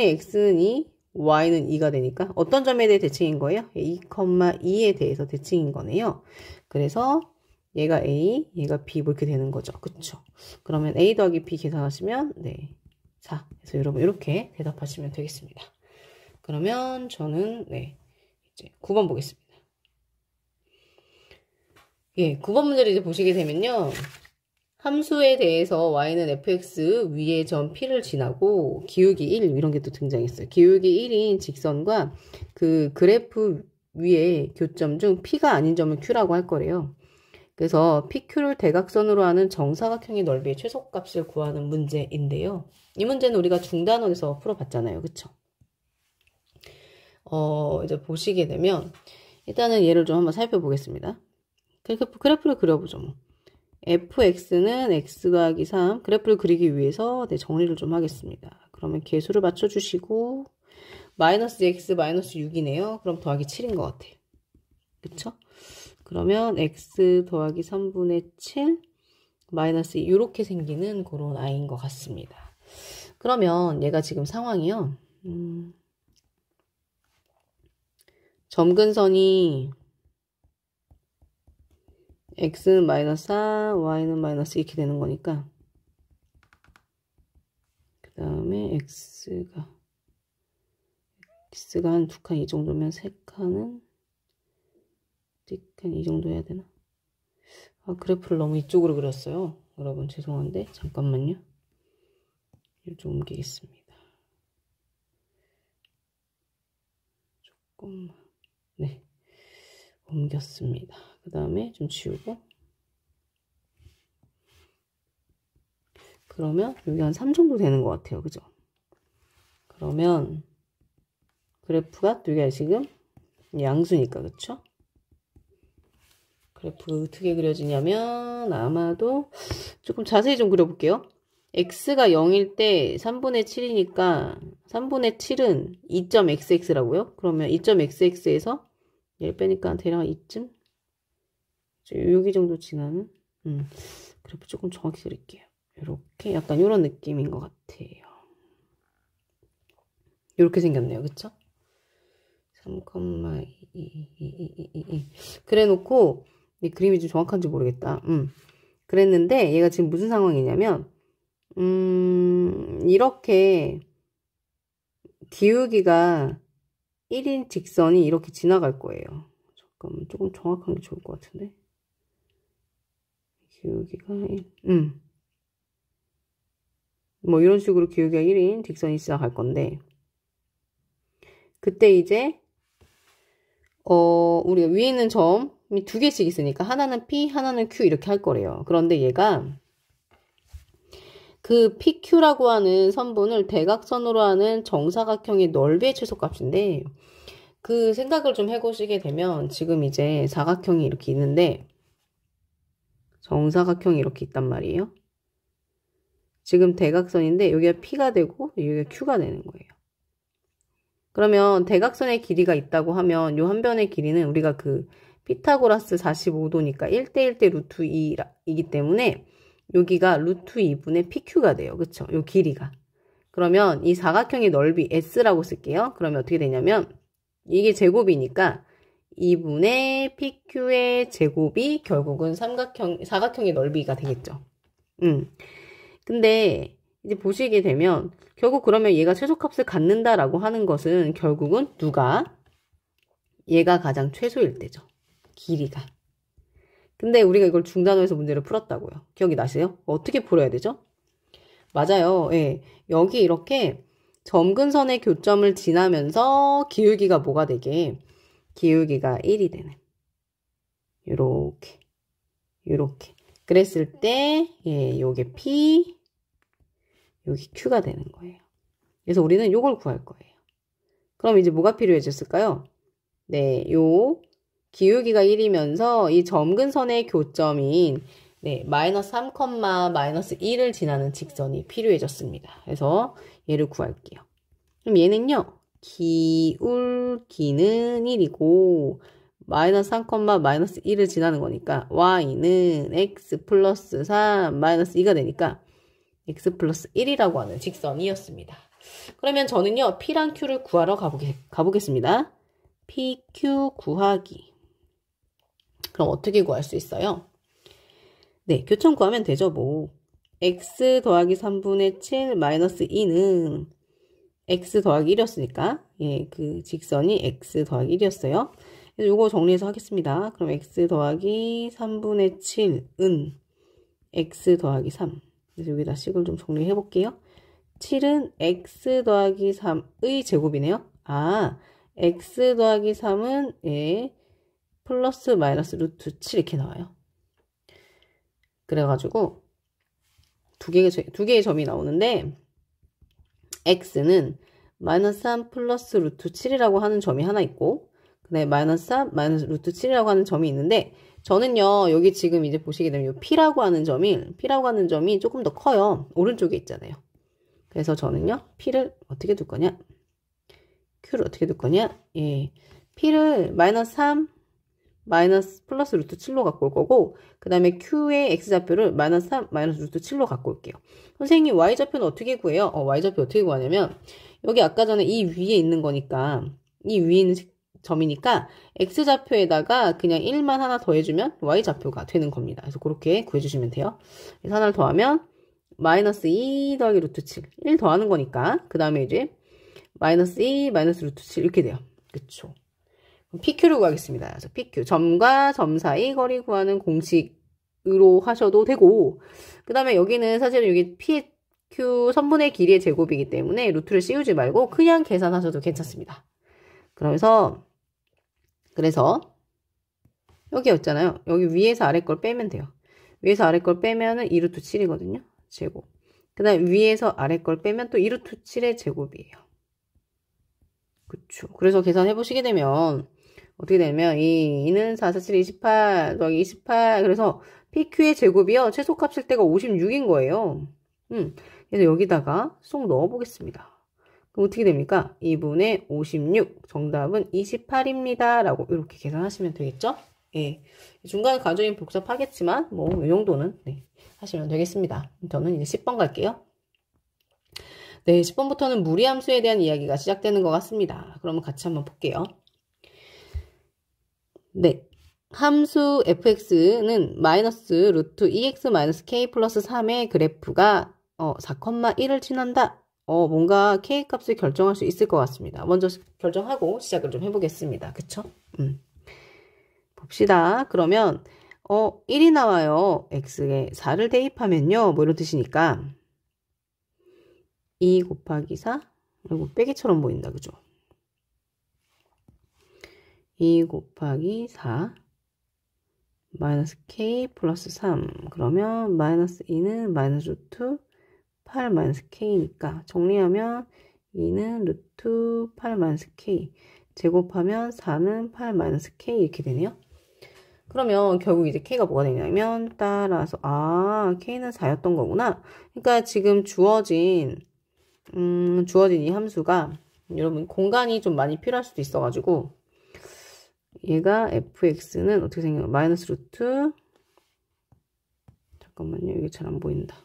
A: x는 2, y는 2가 되니까 어떤 점에 대해 대칭인 거예요? 2,2에 대해서 대칭인 거네요. 그래서 얘가 a, 얘가 b 뭐 이렇게 되는 거죠. 그쵸? 그러면 a 더하기 b 계산하시면 네, 4. 그래서 여러분 이렇게 대답하시면 되겠습니다. 그러면 저는 네, 이제 9번 보겠습니다. 예, 9번 문제를 이제 보시게 되면요. 함수에 대해서 y는 fx 위에 점 p를 지나고 기울기 1 이런 게 또 등장했어요. 기울기 1인 직선과 그 그래프 위에 교점 중 p가 아닌 점을 q라고 할 거래요. 그래서 pq를 대각선으로 하는 정사각형의 넓이의 최소값을 구하는 문제인데요. 이 문제는 우리가 중단원에서 풀어봤잖아요. 그쵸? 이제 보시게 되면 일단은 얘를 좀 한번 살펴보겠습니다. 그래프를 그려보죠. 뭐. fx는 x 더하기 3 그래프를 그리기 위해서 네, 정리를 좀 하겠습니다. 그러면 개수를 맞춰주시고 마이너스 x 마이너스 6이네요. 그럼 더하기 7인 것 같아요. 그쵸? 그러면 x 더하기 3분의 7 마이너스 2 이렇게 생기는 그런 아이인 것 같습니다. 그러면 얘가 지금 상황이요. 점근선이 x는 마이너스 4, y는 마이너스 이렇게 되는 거니까 그 다음에 x가 한 2칸 이 정도면 3칸은 이 정도 해야 되나? 그래프를 너무 이쪽으로 그렸어요. 여러분 죄송한데 잠깐만요. 이걸 좀 옮기겠습니다. 조금만. 네. 옮겼습니다. 그 다음에 좀 지우고 그러면 여기 한 3 정도 되는 것 같아요. 그죠? 그러면 그래프가 여기가 지금 양수니까, 그쵸? 그래프 어떻게 그려지냐면 아마도 조금 자세히 좀 그려볼게요. x가 0일 때 3분의 7이니까 3분의 7은 2.xx라고요? 그러면 2.xx에서 얘를 빼니까 대략 이쯤? 여기 정도 지나는? 그래프 조금 정확히 그릴게요. 이렇게 약간 이런 느낌인 것 같아요. 이렇게 생겼네요. 그쵸? 3,2 그래 놓고 이 그림이 좀 정확한지 모르겠다. 그랬는데 얘가 지금 무슨 상황이냐면 이렇게 기울기가 1인 직선이 이렇게 지나갈 거예요. 잠깐만 조금 정확한 게 좋을 것 같은데. 기울기가 1, 뭐 이런 식으로 기울기가 1인 직선이 지나갈 건데 그때 이제 우리가 위에 있는 점이 두 개씩 있으니까 하나는 P, 하나는 Q 이렇게 할 거래요. 그런데 얘가 그 PQ라고 하는 선분을 대각선으로 하는 정사각형의 넓이의 최소값인데 그 생각을 좀 해보시게 되면 지금 이제 사각형이 이렇게 있는데 정사각형이 이렇게 있단 말이에요. 지금 대각선인데 여기가 P가 되고 여기가 Q가 되는 거예요. 그러면 대각선의 길이가 있다고 하면 요 한 변의 길이는 우리가 그 피타고라스 45도니까 1대1대 루트 2이기 때문에 여기가 루트 2분의 PQ가 돼요. 그쵸? 요 길이가. 그러면 이 사각형의 넓이 S라고 쓸게요. 그러면 어떻게 되냐면 이게 제곱이니까 2분의 PQ의 제곱이 결국은 사각형의 넓이가 되겠죠. 근데 이제 보시게 되면 결국 그러면 얘가 최소값을 갖는다라고 하는 것은 결국은 누가? 얘가 가장 최소일 때죠. 길이가. 근데 우리가 이걸 중단호에서 문제를 풀었다고요. 기억이 나세요? 어떻게 풀어야 되죠? 맞아요. 예. 여기 이렇게 점근선의 교점을 지나면서 기울기가 뭐가 되게? 기울기가 1이 되는. 요렇게. 그랬을 때, 예, 요게 P, 여기 Q가 되는 거예요. 그래서 우리는 요걸 구할 거예요. 그럼 이제 뭐가 필요해졌을까요? 네, 요 기울기가 1이면서 이 점근선의 교점인 네, 마이너스 3, 마이너스 1을 지나는 직선이 필요해졌습니다. 그래서 얘를 구할게요. 그럼 얘는요. 기울기는 1이고 마이너스 3, 마이너스 1을 지나는 거니까 y는 x 플러스 3 마이너스 2가 되니까 x 플러스 1이라고 하는 직선이었습니다. 그러면 저는요. P랑 Q를 구하러 가보겠습니다. PQ 구하기. 그럼 어떻게 구할 수 있어요? 네, 교점 구하면 되죠, 뭐. x 더하기 3분의 7 마이너스 2는 x 더하기 1이었으니까, 예, 그 직선이 x 더하기 1이었어요. 그래서 요거 정리해서 하겠습니다. 그럼 x 더하기 3분의 7은 x 더하기 3. 그래서 여기다 식을 좀 정리해 볼게요. 7은 x 더하기 3의 제곱이네요. 아, x 더하기 3은, 예, 플러스 마이너스 루트 7 이렇게 나와요. 그래가지고 두 개의 점이 나오는데 x는 마이너스 3 플러스 루트 7이라고 하는 점이 하나 있고 그 다음에 마이너스 3 마이너스 루트 7이라고 하는 점이 있는데 저는요 여기 지금 이제 보시게 되면 이 P라고 하는 점이 조금 더 커요. 오른쪽에 있잖아요. 그래서 저는요 P를 어떻게 둘 거냐 Q를 어떻게 둘 거냐 예, P를 마이너스 3 마이너스 플러스 루트 7로 갖고 올 거고 그 다음에 Q의 X좌표를 마이너스 3 마이너스 루트 7로 갖고 올게요. 선생님 Y좌표는 어떻게 구해요? Y좌표 어떻게 구하냐면 여기 아까 전에 이 위에 있는 거니까 이 위에 있는 점이니까 X좌표에다가 그냥 1만 하나 더해주면 Y좌표가 되는 겁니다. 그래서 그렇게 구해주시면 돼요. 그래서 하나를 더하면 마이너스 2 더하기 루트 7 1 더하는 거니까 그 다음에 이제 마이너스 2 마이너스 루트 7 이렇게 돼요. 그쵸? PQ를 구하겠습니다. 그래서 PQ, 점과 점 사이 거리 구하는 공식으로 하셔도 되고 그 다음에 여기는 사실은 여기 PQ 선분의 길이의 제곱이기 때문에 루트를 씌우지 말고 그냥 계산하셔도 괜찮습니다. 그래서 여기였잖아요. 여기 위에서 아래 걸 빼면 돼요. 위에서 아래 걸 빼면은 2루트 7이거든요. 제곱. 그 다음에 위에서 아래 걸 빼면 또 2루트 7의 제곱이에요. 그쵸. 그래서 계산해 보시게 되면 어떻게 되냐면 이는 4, 4, 7, 28 더하기 28 그래서 PQ의 제곱이요. 최소값일 때가 56인 거예요. 그래서 여기다가 쏙 넣어 보겠습니다. 그럼 어떻게 됩니까? 2분의 56 정답은 28입니다. 라고 이렇게 계산하시면 되겠죠? 예. 중간에 가정이 복잡하겠지만 뭐 이 정도는 네, 하시면 되겠습니다. 저는 이제 10번 갈게요. 네, 10번부터는 무리함수에 대한 이야기가 시작되는 것 같습니다. 그러면 같이 한번 볼게요. 네, 함수 fx는 마이너스 루트 2x 마이너스 k 플러스 3의 그래프가 4,1을 지난다. 뭔가 k 값을 결정할 수 있을 것 같습니다. 먼저 결정하고 시작을 좀 해보겠습니다. 그쵸? 봅시다. 그러면 1이 나와요. x에 4를 대입하면요. 뭐 이런 뜻이니까 2 곱하기 4 이거 빼기처럼 보인다. 그죠? 2 곱하기 4 마이너스 k 플러스 3 그러면 마이너스 2는 마이너스 루트 8 마이너스 k니까 정리하면 2는 루트 8 마이너스 k 제곱하면 4는 8 마이너스 k 이렇게 되네요. 그러면 결국 이제 k가 뭐가 되냐면 따라서 k는 4였던 거구나. 그러니까 지금 주어진 이 함수가 여러분 공간이 좀 많이 필요할 수도 있어가지고 얘가 fx는 어떻게 생겨요? 마이너스 루트 잠깐만요. 이게 잘 안 보인다.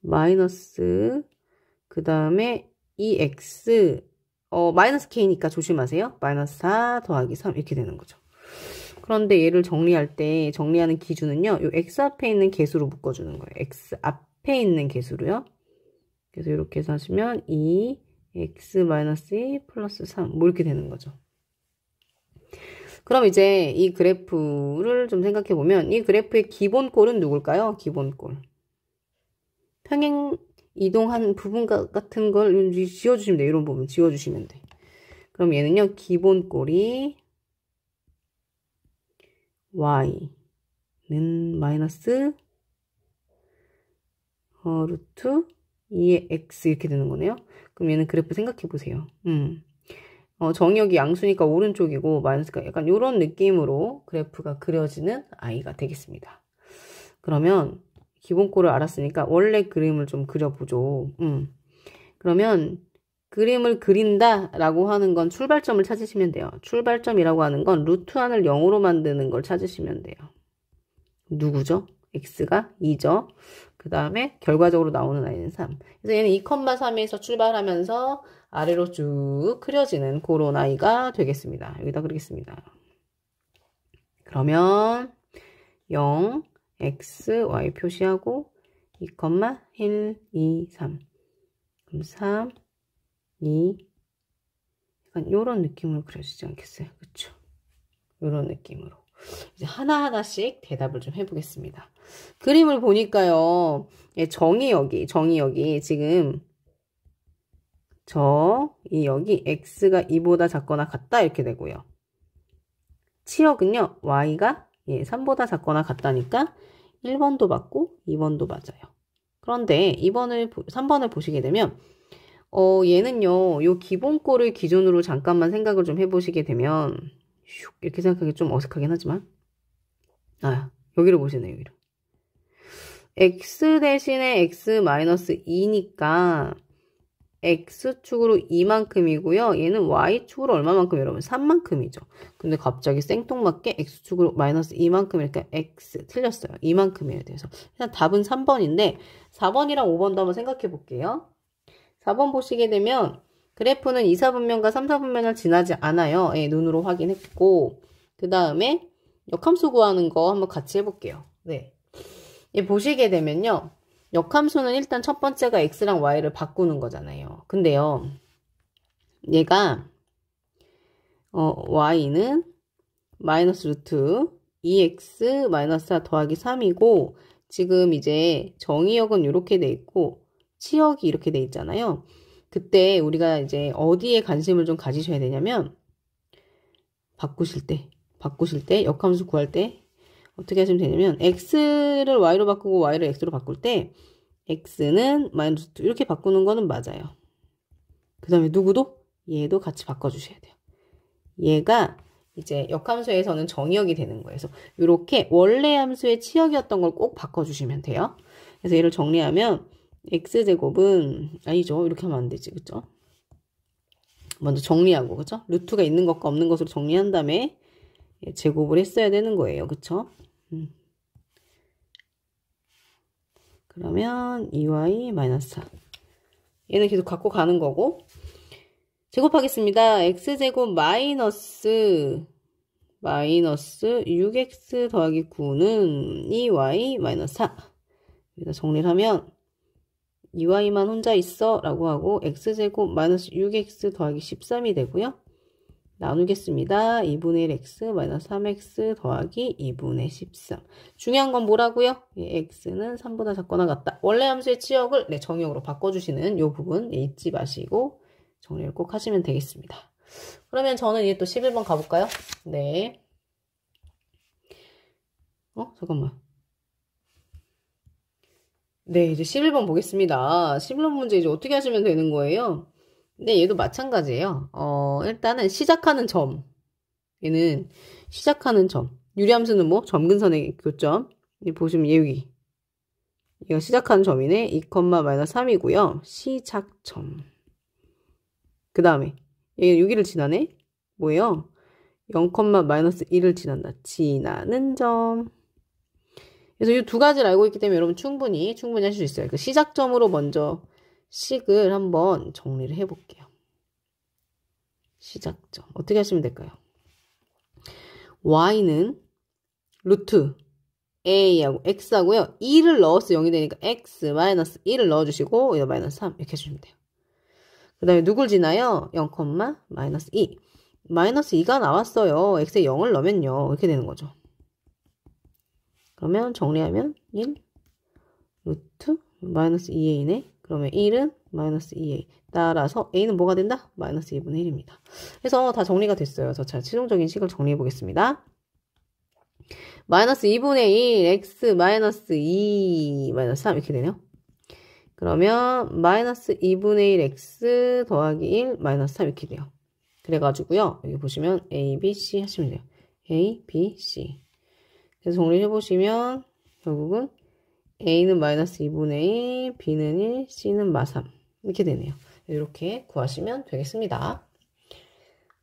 A: 마이너스 그 다음에 2x 마이너스 k니까 조심하세요. 마이너스 4 더하기 3 이렇게 되는 거죠. 그런데 얘를 정리할 때 정리하는 기준은요. 요 x 앞에 있는 개수로 묶어주는 거예요. x 앞에 있는 개수로요. 그래서 이렇게 해서 하시면 2x-2 플러스 3 뭐 이렇게 되는 거죠. 그럼 이제 이 그래프를 좀 생각해 보면 이 그래프의 기본꼴은 누굴까요? 기본꼴. 평행 이동한 부분 같은 걸 지워주시면 돼요. 이런 부분 지워주시면 돼. 그럼 얘는요. 기본꼴이 y는 마이너스 루트 2의 x 이렇게 되는 거네요. 그럼 얘는 그래프 생각해 보세요. 정의역이 양수니까 오른쪽이고 마이너스가 약간 이런 느낌으로 그래프가 그려지는 아이가 되겠습니다. 그러면 기본꼴을 알았으니까 원래 그림을 좀 그려보죠. 그러면 그림을 그린다라고 하는 건 출발점을 찾으시면 돼요. 출발점이라고 하는 건 루트 안을 0으로 만드는 걸 찾으시면 돼요. 누구죠? x가 2죠. 그 다음에 결과적으로 나오는 아이는 3. 그래서 얘는 2,3에서 출발하면서 아래로 쭉 그려지는 그런 아이가 되겠습니다. 여기다 그리겠습니다. 그러면 0, x, y 표시하고 2,1, 2, 3. 그럼 3, 2. 약간 요런 느낌으로 그려지지 않겠어요? 그쵸? 요런 느낌으로. 이제 하나하나씩 대답을 좀 해보겠습니다. 그림을 보니까요. 정의역이 지금 이 여기 x가 2보다 작거나 같다 이렇게 되고요. 치역은요. y가 3보다 작거나 같다니까 1번도 맞고 2번도 맞아요. 그런데 3번을 보시게 되면 얘는요. 요 기본꼴을 기준으로 잠깐만 생각을 좀 해보시게 되면 이렇게 생각하기 좀 어색하긴 하지만 여기를 보시네요. 여기를. x 대신에 x-2니까 x축으로 2만큼이고요. 얘는 y축으로 얼마만큼 여러분? 3만큼이죠. 근데 갑자기 생뚱맞게 x축으로 마이너스 2만큼이니까 x 틀렸어요. 2만큼이어야 돼서 일단 답은 3번인데 4번이랑 5번도 한번 생각해 볼게요. 4번 보시게 되면 그래프는 2, 4분면과 3, 4분면을 지나지 않아요. 눈으로 확인했고 그 다음에 역함수 구하는 거 한번 같이 해볼게요. 네, 보시게 되면요. 역함수는 일단 첫 번째가 x랑 y를 바꾸는 거잖아요. 근데요. 얘가 y는 마이너스 루트 2x 마이너스 4 더하기 3이고 지금 이제 정의역은 이렇게 돼 있고 치역이 이렇게 돼 있잖아요. 그때 우리가 이제 어디에 관심을 좀 가지셔야 되냐면 바꾸실 때 역함수 구할 때 어떻게 하시면 되냐면 x를 y로 바꾸고 y를 x로 바꿀 때 x는 마이너스 2 이렇게 바꾸는 거는 맞아요. 그 다음에 누구도? 얘도 같이 바꿔주셔야 돼요. 얘가 이제 역함수에서는 정의역이 되는 거예요. 그래서 이렇게 원래 함수의 치역이었던 걸 꼭 바꿔주시면 돼요. 그래서 얘를 정리하면 x제곱은 아니죠. 이렇게 하면 안 되지. 그쵸? 먼저 정리하고, 그쵸? 루트가 있는 것과 없는 것으로 정리한 다음에 제곱을 했어야 되는 거예요. 그쵸? 그러면 2y-4. 얘는 계속 갖고 가는 거고. 제곱하겠습니다. x제곱 마이너스 6x 더하기 9는 2y-4. 여기다 정리를 하면 2y만 혼자 있어 라고 하고 x제곱 마이너스 6x 더하기 13이 되고요. 나누겠습니다. 2분의 1x 마이너스 3x 더하기 2분의 13. 중요한 건 뭐라고요? x는 3보다 작거나 같다. 원래 함수의 치역을 정의역으로 바꿔주시는 이 부분 잊지 마시고 정리를 꼭 하시면 되겠습니다. 그러면 저는 이제 또 11번 가볼까요? 네. 잠깐만. 네, 이제 11번 보겠습니다. 11번 문제 이제 어떻게 하시면 되는 거예요? 근데 얘도 마찬가지예요. 일단은 시작하는 점. 얘는 시작하는 점. 유리함수는 뭐? 점근선의 교점. 보시면 여기. 얘가 시작하는 점이네. 2,-3이고요. 시작점. 그 다음에 얘는 6일을 지나네. 뭐예요? 0,-1을 지난다. 지나는 점. 그래서 이 두 가지를 알고 있기 때문에 여러분 충분히 하실 수 있어요. 그 시작점으로 먼저 식을 한번 정리를 해볼게요. 시작점. 어떻게 하시면 될까요? y는 루트 a하고 x하고요. 2를 넣어서 0이 되니까 x 마이너스 1을 넣어주시고 여기다 마이너스 3 이렇게 해주시면 돼요. 그 다음에 누굴 지나요? 0,-2. 마이너스 2가 나왔어요. x에 0을 넣으면요. 이렇게 되는 거죠. 그러면 정리하면 1 루트 마이너스 2a네. 그러면 1은 마이너스 2a. 따라서 a는 뭐가 된다? 마이너스 2분의 1입니다. 그래서 다 정리가 됐어요. 그래서 자, 최종적인 식을 정리해 보겠습니다. 마이너스 2분의 1 x 마이너스 2 마이너스 3 이렇게 되네요. 그러면 마이너스 2분의 1 x 더하기 1 마이너스 3 이렇게 돼요. 그래가지고요. 여기 보시면 a, b, c 하시면 돼요. a, b, c. 그래서 정리해 보시면 결국은 a는 마이너스 2분의 1, b는 1, c는 마3 이렇게 되네요. 이렇게 구하시면 되겠습니다.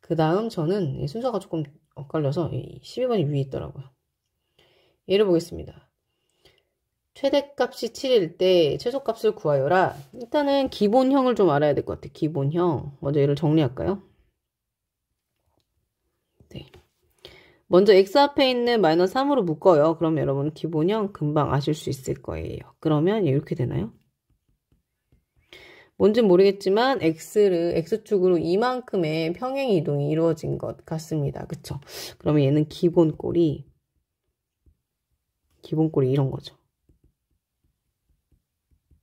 A: 그 다음 저는 순서가 조금 엇갈려서 12번이 위에 있더라고요. 예를 보겠습니다. 최대값이 7일 때 최소값을 구하여라. 일단은 기본형을 좀 알아야 될 것 같아요. 기본형. 먼저 얘를 정리할까요? 네. 먼저 x 앞에 있는 마이너스 3으로 묶어요. 그럼 여러분 기본형 금방 아실 수 있을 거예요. 그러면 이렇게 되나요? 뭔진 모르겠지만 x축으로 이만큼의 평행 이동이 이루어진 것 같습니다. 그쵸? 그러면 얘는 기본꼴이 이런 거죠.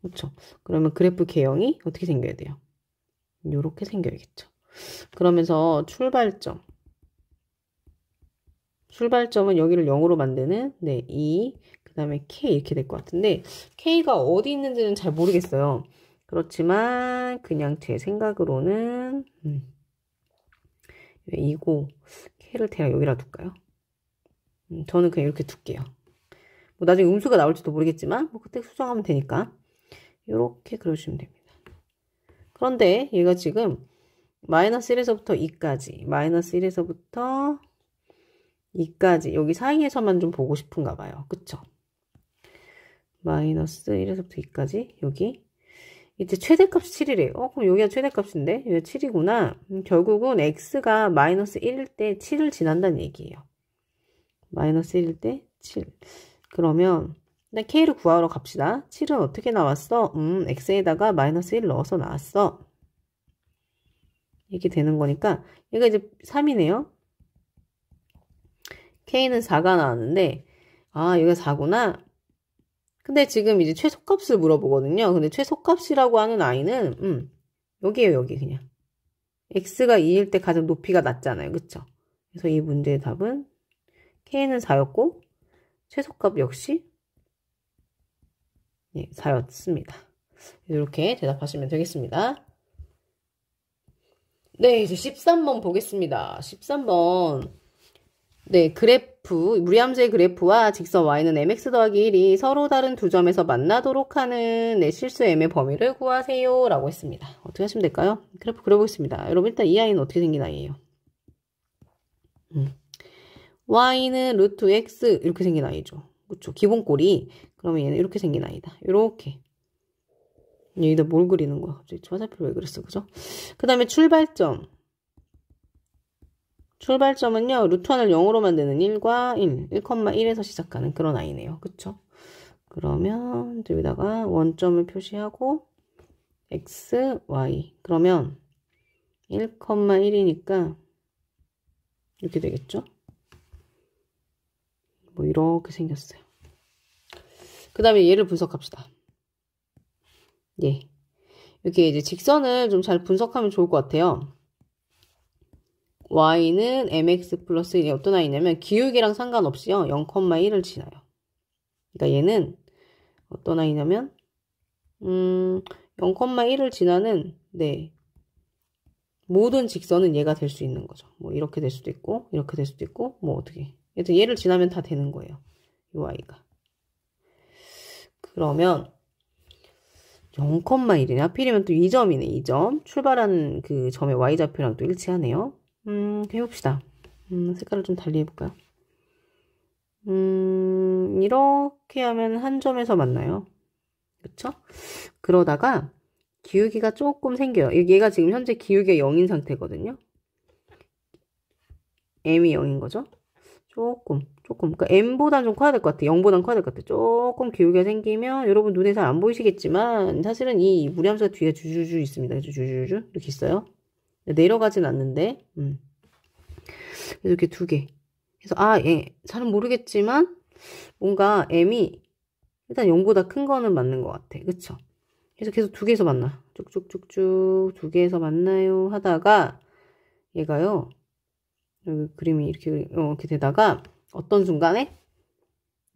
A: 그쵸? 그러면 그래프 개형이 어떻게 생겨야 돼요? 이렇게 생겨야겠죠. 그러면서 출발점은 여기를 0으로 만드는 2, 그 다음에 k 이렇게 될 것 같은데 k가 어디 있는지는 잘 모르겠어요. 그렇지만 그냥 제 생각으로는 이고 k를 대략 여기다 둘까요? 저는 그냥 이렇게 둘게요. 뭐 나중에 음수가 나올지도 모르겠지만 뭐 그때 수정하면 되니까 이렇게 그려주시면 됩니다. 그런데 얘가 지금 마이너스 1에서부터 2까지 마이너스 1에서부터 2까지 여기 사이에서만 좀 보고 싶은가 봐요. 그쵸? 마이너스 1에서부터 2까지 여기 이제 최대값이 7이래요. 그럼 여기가 최대값인데 여기가 7이구나. 결국은 x가 마이너스 1일 때 7을 지난다는 얘기예요. 마이너스 1일 때 7. 그러면 일단 k를 구하러 갑시다. 7은 어떻게 나왔어? x에다가 마이너스 1 넣어서 나왔어. 이렇게 되는 거니까 얘가 이제 3이네요. k는 4가 나왔는데 여기가 4구나. 근데 지금 이제 최소값을 물어보거든요. 근데 최소값이라고 하는 i는 여기에요. 여기 그냥. x가 2일 때 가장 높이가 낮잖아요. 그쵸? 그래서 이 문제의 답은 k는 4였고 최소값 역시 4였습니다. 이렇게 대답하시면 되겠습니다. 네, 이제 13번 보겠습니다. 13번. 네, 그래프, 무리함수의 그래프와 직선 y는 mx 더하기 1이 서로 다른 두 점에서 만나도록 하는 네, 실수 m의 범위를 구하세요. 라고 했습니다. 어떻게 하시면 될까요? 그래프 그려보겠습니다. 여러분, 일단 이 아이는 어떻게 생긴 아이예요? y는 루트 x 이렇게 생긴 아이죠. 그쵸? 기본꼴이. 그러면 얘는 이렇게 생긴 아이다. 이렇게. 여기다 뭘 그리는 거야? 갑자기 화살표 왜 그랬어? 그죠? 그 다음에 출발점. 출발점은요, 루트 1을 0으로 만드는 1과 1, 1,1에서 시작하는 그런 아이네요. 그쵸? 그러면 여기다가 원점을 표시하고 x, y. 그러면 1,1이니까 이렇게 되겠죠? 뭐 이렇게 생겼어요. 그 다음에 얘를 분석합시다. 예. 이렇게 이제 직선을 좀 잘 분석하면 좋을 것 같아요. y는 mx 플러스 1이 어떤 아이냐면 기울기랑 상관없이요. 0,1을 지나요. 그러니까 얘는 어떤 아이냐면 0,1을 지나는 네 모든 직선은 얘가 될 수 있는 거죠. 뭐 이렇게 될 수도 있고 이렇게 될 수도 있고 뭐 어떻게 하여튼 얘를 지나면 다 되는 거예요. 이 y가. 그러면 0,1이네. 하필이면 또 2점이네. 2점. 출발하는 그 점의 y좌표랑 또 일치하네요. 해봅시다. 색깔을 좀 달리 해볼까요? 이렇게 하면 한 점에서 만나요. 그쵸? 그러다가 기울기가 조금 생겨요. 얘가 지금 현재 기울기가 0인 상태거든요. m이 0인 거죠. 조금. 그러니까 m보단 좀 커야 될 것 같아요. 0보단 커야 될 것 같아요. 조금 기울기가 생기면 여러분 눈에 잘 안 보이시겠지만 사실은 이 무리함수가 뒤에 주주주 있습니다. 주주주 이렇게 있어요. 내려가진 않는데 이렇게 두 개. 그래서 예, 잘은 모르겠지만 뭔가 m이 일단 0보다 큰 거는 맞는 것 같아. 그쵸? 그래서 계속 두 개에서 만나. 쭉쭉쭉쭉 두 개에서 만나요 하다가 얘가요. 여기 그림이 이렇게 되다가 어떤 순간에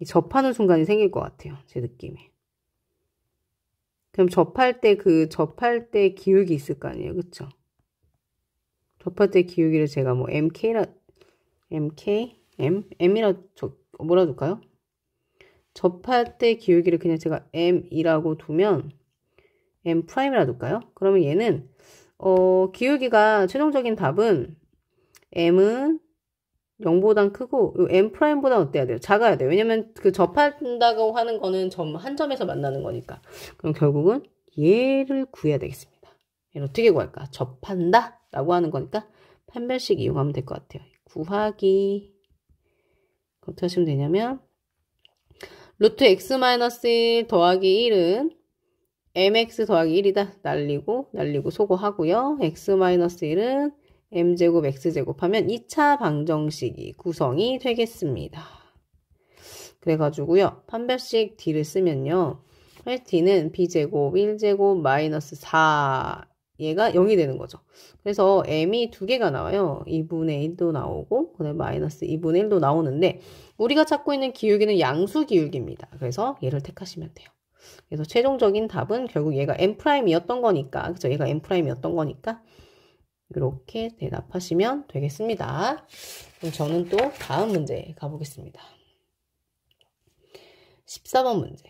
A: 접하는 순간이 생길 것 같아요. 제 느낌에. 그럼 접할 때 기울기 있을 거 아니에요. 그쵸? 접할 때 기울기를 제가 뭐 m이라 뭐라 둘까요? 접할 때 기울기를 그냥 제가 m이라고 두면 m'이라 둘까요? 그러면 얘는 기울기가 최종적인 답은 m은 0보단 크고 m'보다 어때야 돼요? 작아야 돼요. 왜냐면 그 접한다고 하는 거는 점 한 점에서 만나는 거니까. 그럼 결국은 얘를 구해야 되겠습니다. 얘를 어떻게 구할까? 접한다 라고 하는 거니까 판별식 이용하면 될 것 같아요. 구하기 어떻게 하시면 되냐면 루트 x-1 더하기 1은 mx 더하기 1이다. 날리고 소거하고요. x-1은 m제곱 x제곱 하면 2차 방정식이 구성이 되겠습니다. 그래가지고요. 판별식 d를 쓰면요. d는 b제곱 1제곱 마이너스 4 얘가 0이 되는 거죠. 그래서 m이 두 개가 나와요. 2분의 1도 나오고 그다음에 마이너스 2분의 1도 나오는데 우리가 찾고 있는 기울기는 양수 기울기입니다. 그래서 얘를 택하시면 돼요. 그래서 최종적인 답은 결국 얘가 m'이었던 거니까 그죠? 얘가 m'이었던 거니까 이렇게 대답하시면 되겠습니다. 그럼 저는 또 다음 문제 가보겠습니다. 14번 문제.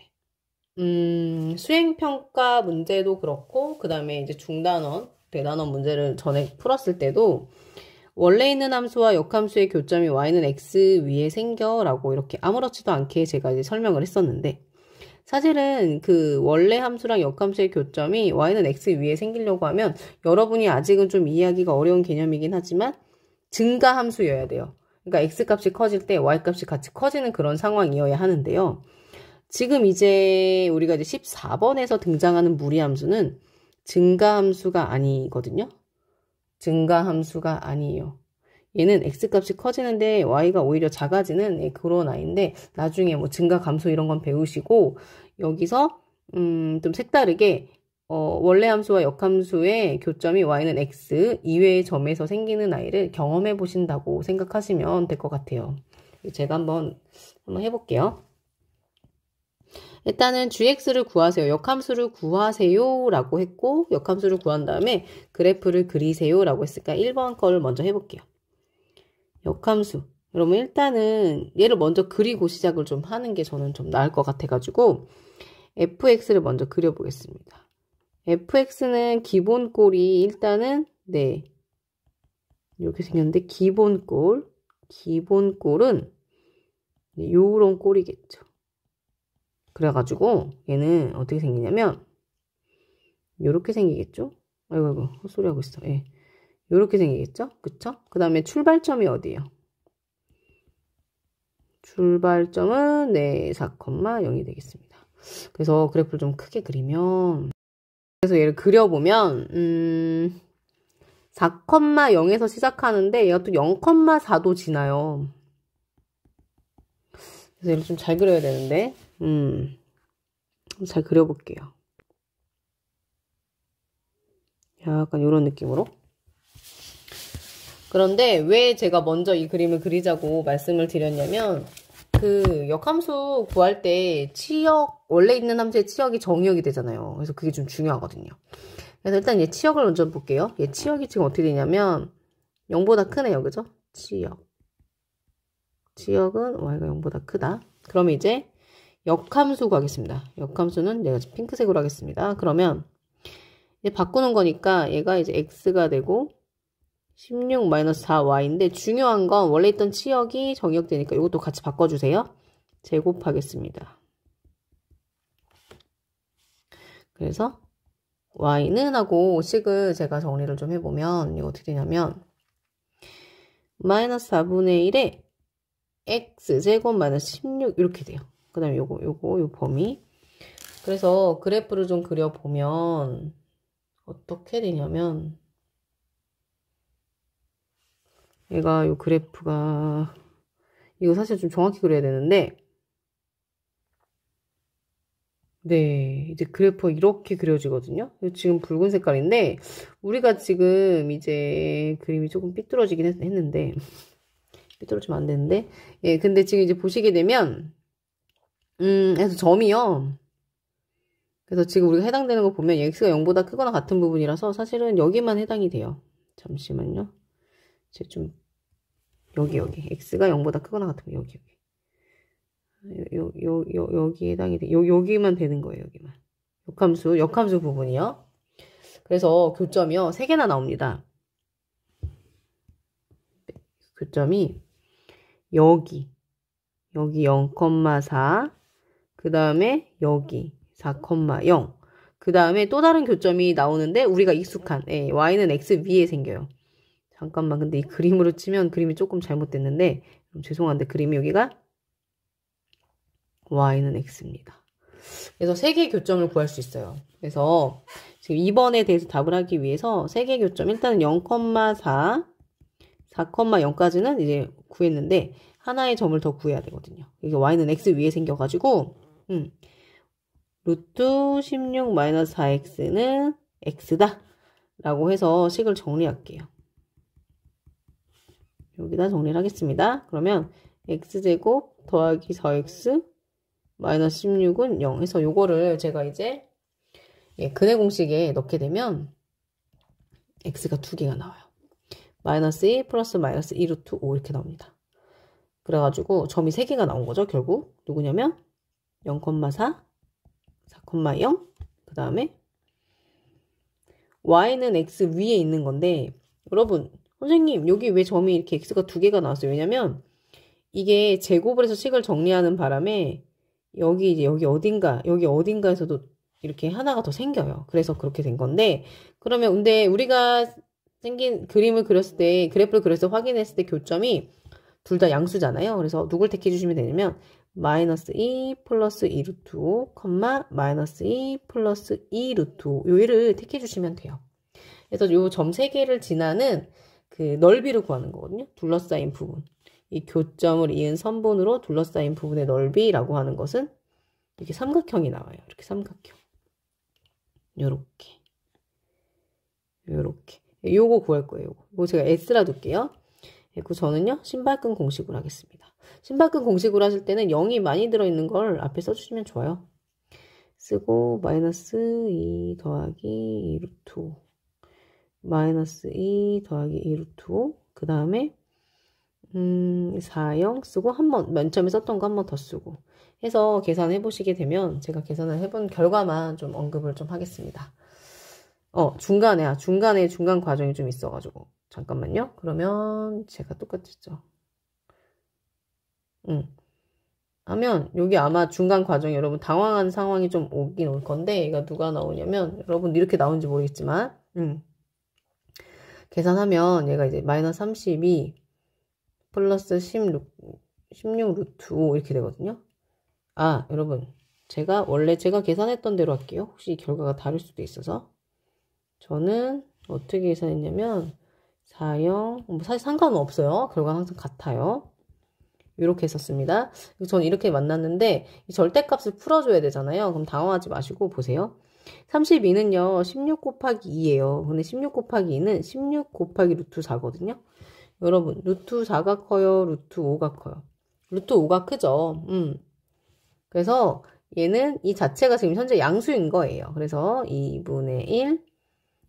A: 수행평가 문제도 그렇고 그 다음에 이제 중단원, 대단원 문제를 전에 풀었을 때도 원래 있는 함수와 역함수의 교점이 y는 x 위에 생겨 라고 이렇게 아무렇지도 않게 제가 이제 설명을 했었는데 사실은 그 원래 함수랑 역함수의 교점이 y는 x 위에 생기려고 하면 여러분이 아직은 좀 이해하기가 어려운 개념이긴 하지만 증가함수여야 돼요. 그러니까 x값이 커질 때 y값이 같이 커지는 그런 상황이어야 하는데요. 지금 이제 우리가 이제 14번에서 등장하는 무리함수는 증가함수가 아니거든요. 증가함수가 아니에요. 얘는 x값이 커지는데 y가 오히려 작아지는 그런 아이인데 나중에 뭐 증가감수 이런 건 배우시고 여기서 좀 색다르게 원래 함수와 역함수의 교점이 y는 x 이외의 점에서 생기는 아이를 경험해 보신다고 생각하시면 될 것 같아요. 제가 한번 해볼게요. 일단은 gx를 구하세요. 역함수를 구하세요 라고 했고 역함수를 구한 다음에 그래프를 그리세요 라고 했으니까 1번 거를 먼저 해볼게요. 역함수. 여러분 일단은 얘를 먼저 그리고 시작을 좀 하는 게 저는 좀 나을 것 같아가지고 fx를 먼저 그려보겠습니다. fx는 기본꼴이 일단은 네 이렇게 생겼는데 기본꼴은 요런 꼴이겠죠. 그래가지고 얘는 어떻게 생기냐면 요렇게 생기겠죠. 아이고 헛소리 하고 있어. 예. 요렇게 생기겠죠. 그쵸? 그 다음에 출발점이 어디예요? 출발점은 네 4,0이 되겠습니다. 그래서 그래프를 좀 크게 그리면 그래서 얘를 그려보면 4,0에서 시작하는데 얘가 또 0,4도 지나요. 그래서 얘를 좀 잘 그려야 되는데 잘 그려볼게요. 약간 이런 느낌으로. 그런데 왜 제가 먼저 이 그림을 그리자고 말씀을 드렸냐면 그 역함수 구할 때 치역, 원래 있는 함수의 치역이 정의역이 되잖아요. 그래서 그게 좀 중요하거든요. 그래서 일단 얘 치역을 먼저 볼게요. 얘 치역이 지금 어떻게 되냐면 0보다 크네요. 그죠? 치역은 y가 0보다 크다. 그러면 이제 역함수 구하겠습니다. 역함수는 내가 핑크색으로 하겠습니다. 그러면 이제 바꾸는 거니까 얘가 이제 x가 되고 16-4y인데 중요한 건 원래 있던 치역이 정의역되니까 이것도 같이 바꿔주세요. 제곱하겠습니다. 그래서 y는 하고 식을 제가 정리를 좀 해보면 이거 어떻게 되냐면 마이너스 4분의 1에 x제곱 마이너스 16 이렇게 돼요. 그 다음에 요 범위. 그래서 그래프를 좀 그려보면 어떻게 되냐면 얘가 요 그래프가 이거 사실 좀 정확히 그려야 되는데 네 이제 그래프가 이렇게 그려지거든요. 지금 붉은 색깔인데 우리가 지금 이제 그림이 조금 삐뚤어지긴 했는데 삐뚤어지면 안 되는데 예 근데 지금 이제 보시게 되면 그래서 점이요. 그래서 지금 우리가 해당되는 거 보면 x가 0보다 크거나 같은 부분이라서 사실은 여기만 해당이 돼요. 잠시만요. 제가 좀 여기 x가 0보다 크거나 같은 거 여기 여기 해당이 돼. 여기만 되는 거예요. 여기만. 역함수 부분이요. 그래서 교점이요. 3개나 나옵니다. 교점이 여기 0,4 그 다음에 여기 4,0 그 다음에 또 다른 교점이 나오는데 우리가 익숙한 y는 x 위에 생겨요. 잠깐만 근데 이 그림으로 치면 그림이 조금 잘못됐는데 죄송한데 그림이 여기가 y는 x입니다. 그래서 3개 교점을 구할 수 있어요. 그래서 지금 2번에 대해서 답을 하기 위해서 3개 교점 일단은 0,4 4,0까지는 이제 구했는데 하나의 점을 더 구해야 되거든요. 이게 y는 x 위에 생겨가지고 루트 16-4x는 x다 라고 해서 식을 정리할게요. 여기다 정리를 하겠습니다. 그러면 x제곱 더하기 4x 마이너스 16은 0 해서 요거를 제가 이제 근해 공식에 넣게 되면 x가 2개가 나와요. 마이너스 2 플러스 마이너스 2 루트 5 이렇게 나옵니다. 그래가지고 점이 3개가 나온 거죠. 결국 누구냐면 0,4 4,0 그 다음에 y는 x 위에 있는 건데 여러분 선생님 여기 왜 점이 이렇게 x가 2개가 나왔어요? 왜냐면 이게 제곱을 해서 식을 정리하는 바람에 여기 어딘가에서도 이렇게 하나가 더 생겨요. 그래서 그렇게 된 건데 그러면 근데 우리가 생긴 그림을 그렸을 때 그래프를 그려서 확인했을 때 교점이 둘 다 양수잖아요. 그래서 누굴 택해 주시면 되냐면 마이너스 2 플러스 2 루트 5, 마이너스 2 플러스 2 루트 5 요일을 택해 주시면 돼요. 그래서 요 점 3개를 지나는 그 넓이를 구하는 거거든요. 둘러싸인 부분. 이 교점을 이은 선분으로 둘러싸인 부분의 넓이라고 하는 것은 이렇게 삼각형이 나와요. 이렇게 삼각형. 요렇게. 요거 구할 거예요. 요거 제가 S라 둘게요. 그리고 저는요, 신발끈 공식으로 하겠습니다. 신발끈 공식으로 하실 때는 0이 많이 들어있는 걸 앞에 써주시면 좋아요. 쓰고, 마이너스 2 더하기 2 루트 5. 마이너스 2 더하기 2 루트 5. 그 다음에, 4영 쓰고 한 번, 맨 처음에 썼던 거 한 번 더 쓰고 해서 계산해 보시게 되면 제가 계산을 해본 결과만 좀 언급을 좀 하겠습니다. 중간에 중간 과정이 좀 있어가지고 잠깐만요. 그러면 제가 똑같이 했죠. 하면 여기 아마 중간 과정에 여러분 당황한 상황이 좀 오긴 올 건데 얘가 누가 나오냐면 여러분 이렇게 나오는지 모르겠지만 계산하면 얘가 이제 마이너스 32 플러스 16 루트 5 이렇게 되거든요. 아 여러분 원래 제가 계산했던 대로 할게요. 혹시 결과가 다를 수도 있어서 저는 어떻게 계산했냐면 4영 뭐 사실 상관은 없어요. 결과는 항상 같아요. 이렇게 했었습니다. 저는 이렇게 만났는데 이 절대값을 풀어줘야 되잖아요. 그럼 당황하지 마시고 보세요. 32는요. 16 곱하기 2예요. 근데 16 곱하기 2는 16 곱하기 루트 4거든요. 여러분 루트 4가 커요? 루트 5가 커요? 루트 5가 크죠. 그래서 얘는 이 자체가 지금 현재 양수인 거예요. 그래서 2분의 1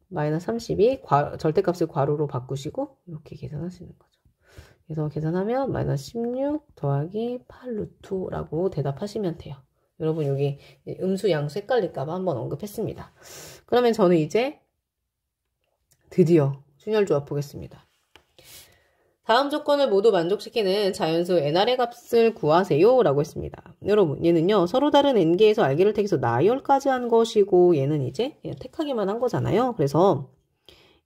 A: 마이너스 32 절대값을 괄호로 바꾸시고 이렇게 계산하시는 거죠. 그래서 계산하면 마이너스 16 더하기 8루트라고 대답하시면 돼요. 여러분 여기 음수 양수 헷갈릴까봐 한번 언급했습니다. 그러면 저는 이제 드디어 순열조합 보겠습니다. 다음 조건을 모두 만족시키는 자연수 nr의 값을 구하세요 라고 했습니다. 여러분 얘는요 서로 다른 n개에서 r개를 택해서 나열까지 한 것이고 얘는 이제 그냥 택하기만 한 거잖아요. 그래서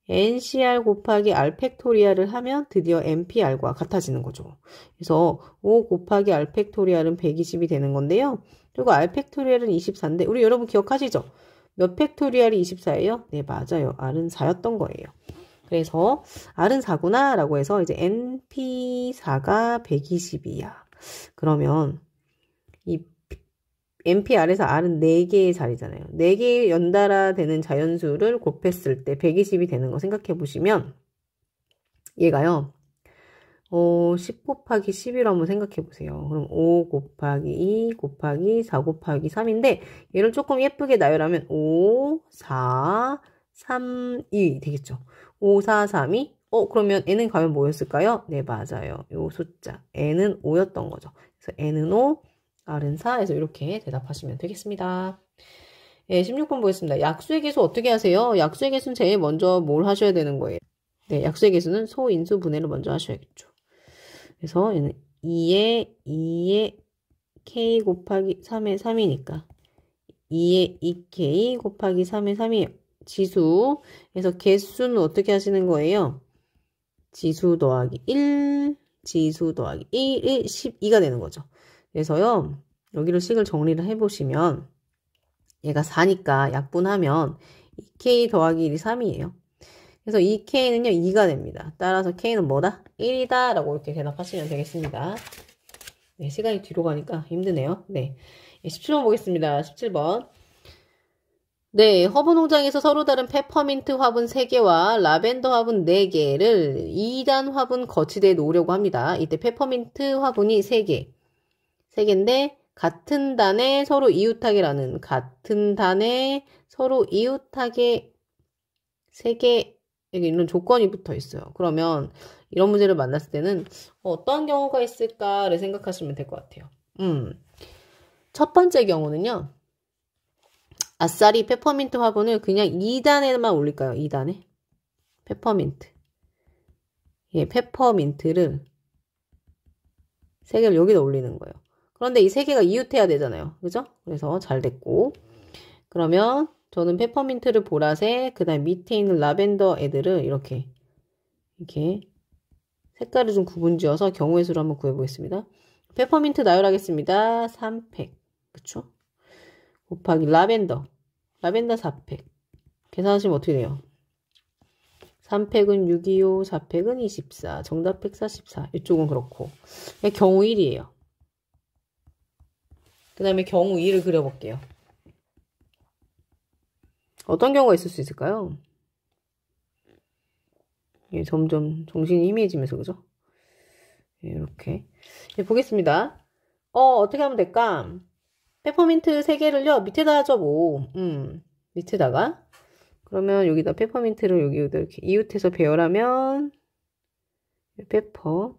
A: ncr 곱하기 r 팩토리얼을 하면 드디어 npr과 같아지는 거죠. 그래서 5 곱하기 r 팩토리얼은 120이 되는 건데요. 그리고 r 팩토리얼은 24인데 우리 여러분 기억하시죠? 몇 팩토리얼이 24예요? 네 맞아요. r은 4였던 거예요. 그래서 r은 4구나 라고 해서 이제 np4가 120이야. 그러면 이 npr에서 r은 4개의 자리잖아요. 4개의 연달아 되는 자연수를 곱했을 때 120이 되는 거 생각해 보시면 얘가요. 10 곱하기 11로 한번 생각해 보세요. 그럼 5 곱하기 2 곱하기 4 곱하기 3인데 얘를 조금 예쁘게 나열하면 5, 4, 3, 2 되겠죠. 5, 4, 3, 2 그러면 n은 과연 뭐였을까요? 네 맞아요. 요 숫자 n은 5였던 거죠. 그래서 n은 5 r은 4 해서 이렇게 대답하시면 되겠습니다. 네, 16번 보겠습니다. 약수의 개수 어떻게 하세요? 약수의 개수는 제일 먼저 뭘 하셔야 되는 거예요? 네, 약수의 개수는 소인수 분해를 먼저 하셔야겠죠. 그래서 얘는 2에 k 곱하기 3의 3이니까 2에 2k 곱하기 3의 3이에요. 지수. 그래서 개수는 어떻게 하시는 거예요? 지수 더하기 1, 지수 더하기 1이 12가 되는 거죠. 그래서요, 여기를 식을 정리를 해보시면 얘가 4니까 약분하면 2k 더하기 1이 3이에요. 그래서 2k는요, 2가 됩니다. 따라서 k는 뭐다? 1이다 라고 이렇게 대답하시면 되겠습니다. 네, 시간이 뒤로 가니까 힘드네요. 네, 17번 보겠습니다. 17번. 네, 허브 농장에서 서로 다른 페퍼민트 화분 3개와 라벤더 화분 4개를 2단 화분 거치대에 놓으려고 합니다. 이때 페퍼민트 화분이 3개인데 같은 단에 서로 이웃하게라는 같은 단에 서로 이웃하게 3개 이런 조건이 붙어 있어요. 그러면 이런 문제를 만났을 때는 어떤 경우가 있을까를 생각하시면 될 것 같아요. 첫 번째 경우는요. 아싸리 페퍼민트 화분을 그냥 2단에만 올릴까요? 2단에? 페퍼민트. 예, 페퍼민트를 3개를 여기다 올리는 거예요. 그런데 이 3개가 이웃해야 되잖아요. 그죠? 그래서 잘 됐고. 그러면 저는 페퍼민트를 보라색, 그 다음 밑에 있는 라벤더 애들을 이렇게 색깔을 좀 구분 지어서 경우의 수를 한번 구해보겠습니다. 페퍼민트 나열하겠습니다. 3팩. 그쵸? 곱하기 라벤더 4팩. 계산하시면 어떻게 돼요? 3팩은 625, 4팩은 24, 정답 144. 이쪽은 그렇고. 경우 1이에요. 그 다음에 경우 2를 그려볼게요. 어떤 경우가 있을 수 있을까요? 예, 점점 정신이 희미해지면서, 그죠? 예, 이렇게. 예, 보겠습니다. 어떻게 하면 될까? 페퍼민트 3개를요, 밑에다 줘, 밑에다가. 그러면 여기다 페퍼민트를 여기다 이렇게 이웃해서 배열하면, 페퍼.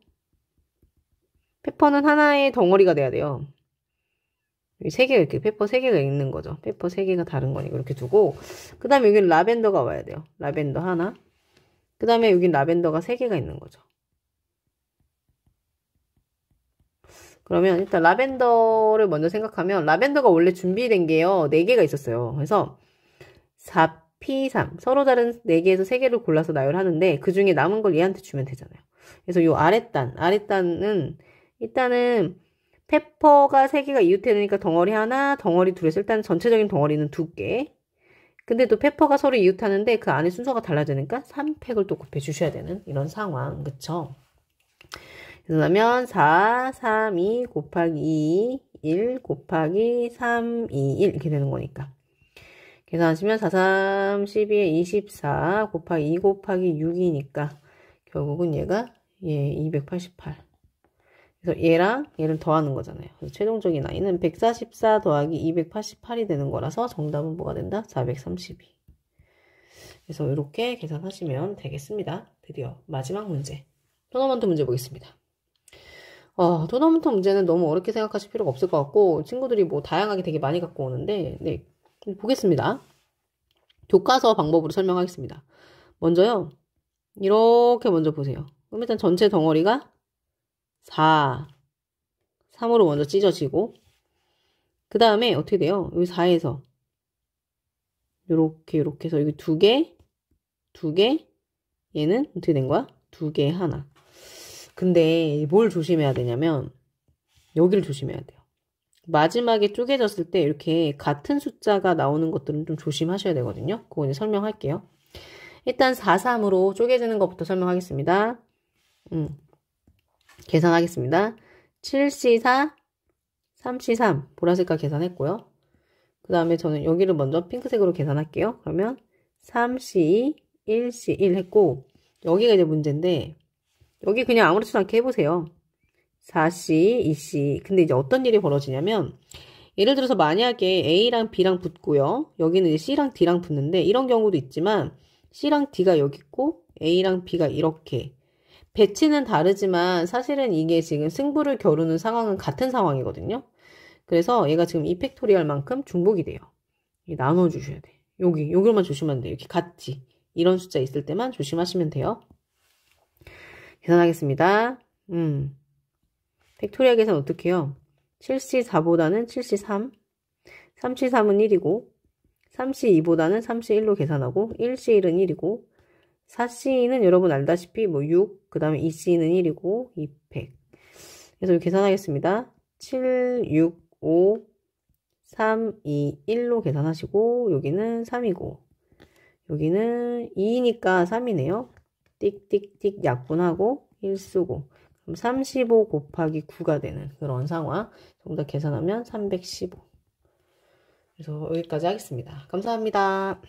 A: 페퍼는 하나의 덩어리가 돼야 돼요. 세 개가 이렇게 페퍼 세 개가 있는 거죠. 페퍼 세 개가 다른 거니까 이렇게 두고 그 다음에 여기는 라벤더가 와야 돼요. 라벤더 하나. 그 다음에 여긴 라벤더가 세 개가 있는 거죠. 그러면 일단 라벤더를 먼저 생각하면 라벤더가 원래 준비된 게요. 4개가 있었어요. 그래서 4P3 서로 다른 4개에서 3개를 골라서 나열하는데 그 중에 남은 걸 얘한테 주면 되잖아요. 그래서 요 아랫단은 일단은 페퍼가 3개가 이웃되니까 덩어리 하나, 덩어리 둘에서 일단 전체적인 덩어리는 2개. 근데 또 페퍼가 서로 이웃하는데 그 안에 순서가 달라지니까 3팩을 또 곱해 주셔야 되는 이런 상황. 그쵸? 그러면 4, 3, 2 곱하기 2, 1 곱하기 3, 2, 1 이렇게 되는 거니까. 계산하시면 4, 3, 12에 24 곱하기 2 곱하기 6이니까 결국은 얘가 288. 그래서 얘랑 얘를 더하는 거잖아요. 그래서 최종적인 아이는 144 더하기 288이 되는 거라서 정답은 뭐가 된다? 432. 그래서 이렇게 계산하시면 되겠습니다. 드디어 마지막 문제. 토너먼트 문제 보겠습니다. 토너먼트 문제는 너무 어렵게 생각하실 필요가 없을 것 같고 친구들이 뭐 다양하게 되게 많이 갖고 오는데 네, 보겠습니다. 교과서 방법으로 설명하겠습니다. 먼저요. 이렇게 먼저 보세요. 그럼 일단 전체 덩어리가 4, 3으로 먼저 찢어지고 그 다음에 어떻게 돼요? 여기 4에서 이렇게 해서 여기 2개, 얘는 어떻게 된 거야? 2개 하나. 근데 뭘 조심해야 되냐면 여기를 조심해야 돼요. 마지막에 쪼개졌을 때 이렇게 같은 숫자가 나오는 것들은 좀 조심하셔야 되거든요. 그거 이제 설명할게요. 일단 4, 3으로 쪼개지는 것부터 설명하겠습니다. 계산하겠습니다. 7C4, 3C3 보라색깔 계산했고요. 그 다음에 저는 여기를 먼저 핑크색으로 계산할게요. 그러면 3C2, 1C1 했고 여기가 이제 문제인데 여기 그냥 아무렇지도 않게 해보세요. 4C, 2C. 근데 이제 어떤 일이 벌어지냐면 예를 들어서 만약에 A랑 B랑 붙고요. 여기는 이제 C랑 D랑 붙는데 이런 경우도 있지만 C랑 D가 여기 있고 A랑 B가 이렇게 배치는 다르지만 사실은 이게 지금 승부를 겨루는 상황은 같은 상황이거든요. 그래서 얘가 지금 이 팩토리얼만큼 중복이 돼요. 나눠주셔야 돼. 여기로만 조심하면 돼요. 이렇게 같이 이런 숫자 있을 때만 조심하시면 돼요. 계산하겠습니다. 팩토리얼 계산 어떻게 해요? 7C4보다는 7C3, 3C3은 1이고 3C2보다는 3C1로 계산하고 1C1은 1이고 4C는 여러분 알다시피 뭐 6, 그 다음에 2C는 1이고 200. 그래서 계산하겠습니다. 7, 6, 5, 3, 2, 1로 계산하시고 여기는 3이고 여기는 2니까 3이네요. 띡띡띡 약분하고 1 쓰고 그럼 35 곱하기 9가 되는 그런 상황. 정답 계산하면 315. 그래서 여기까지 하겠습니다. 감사합니다.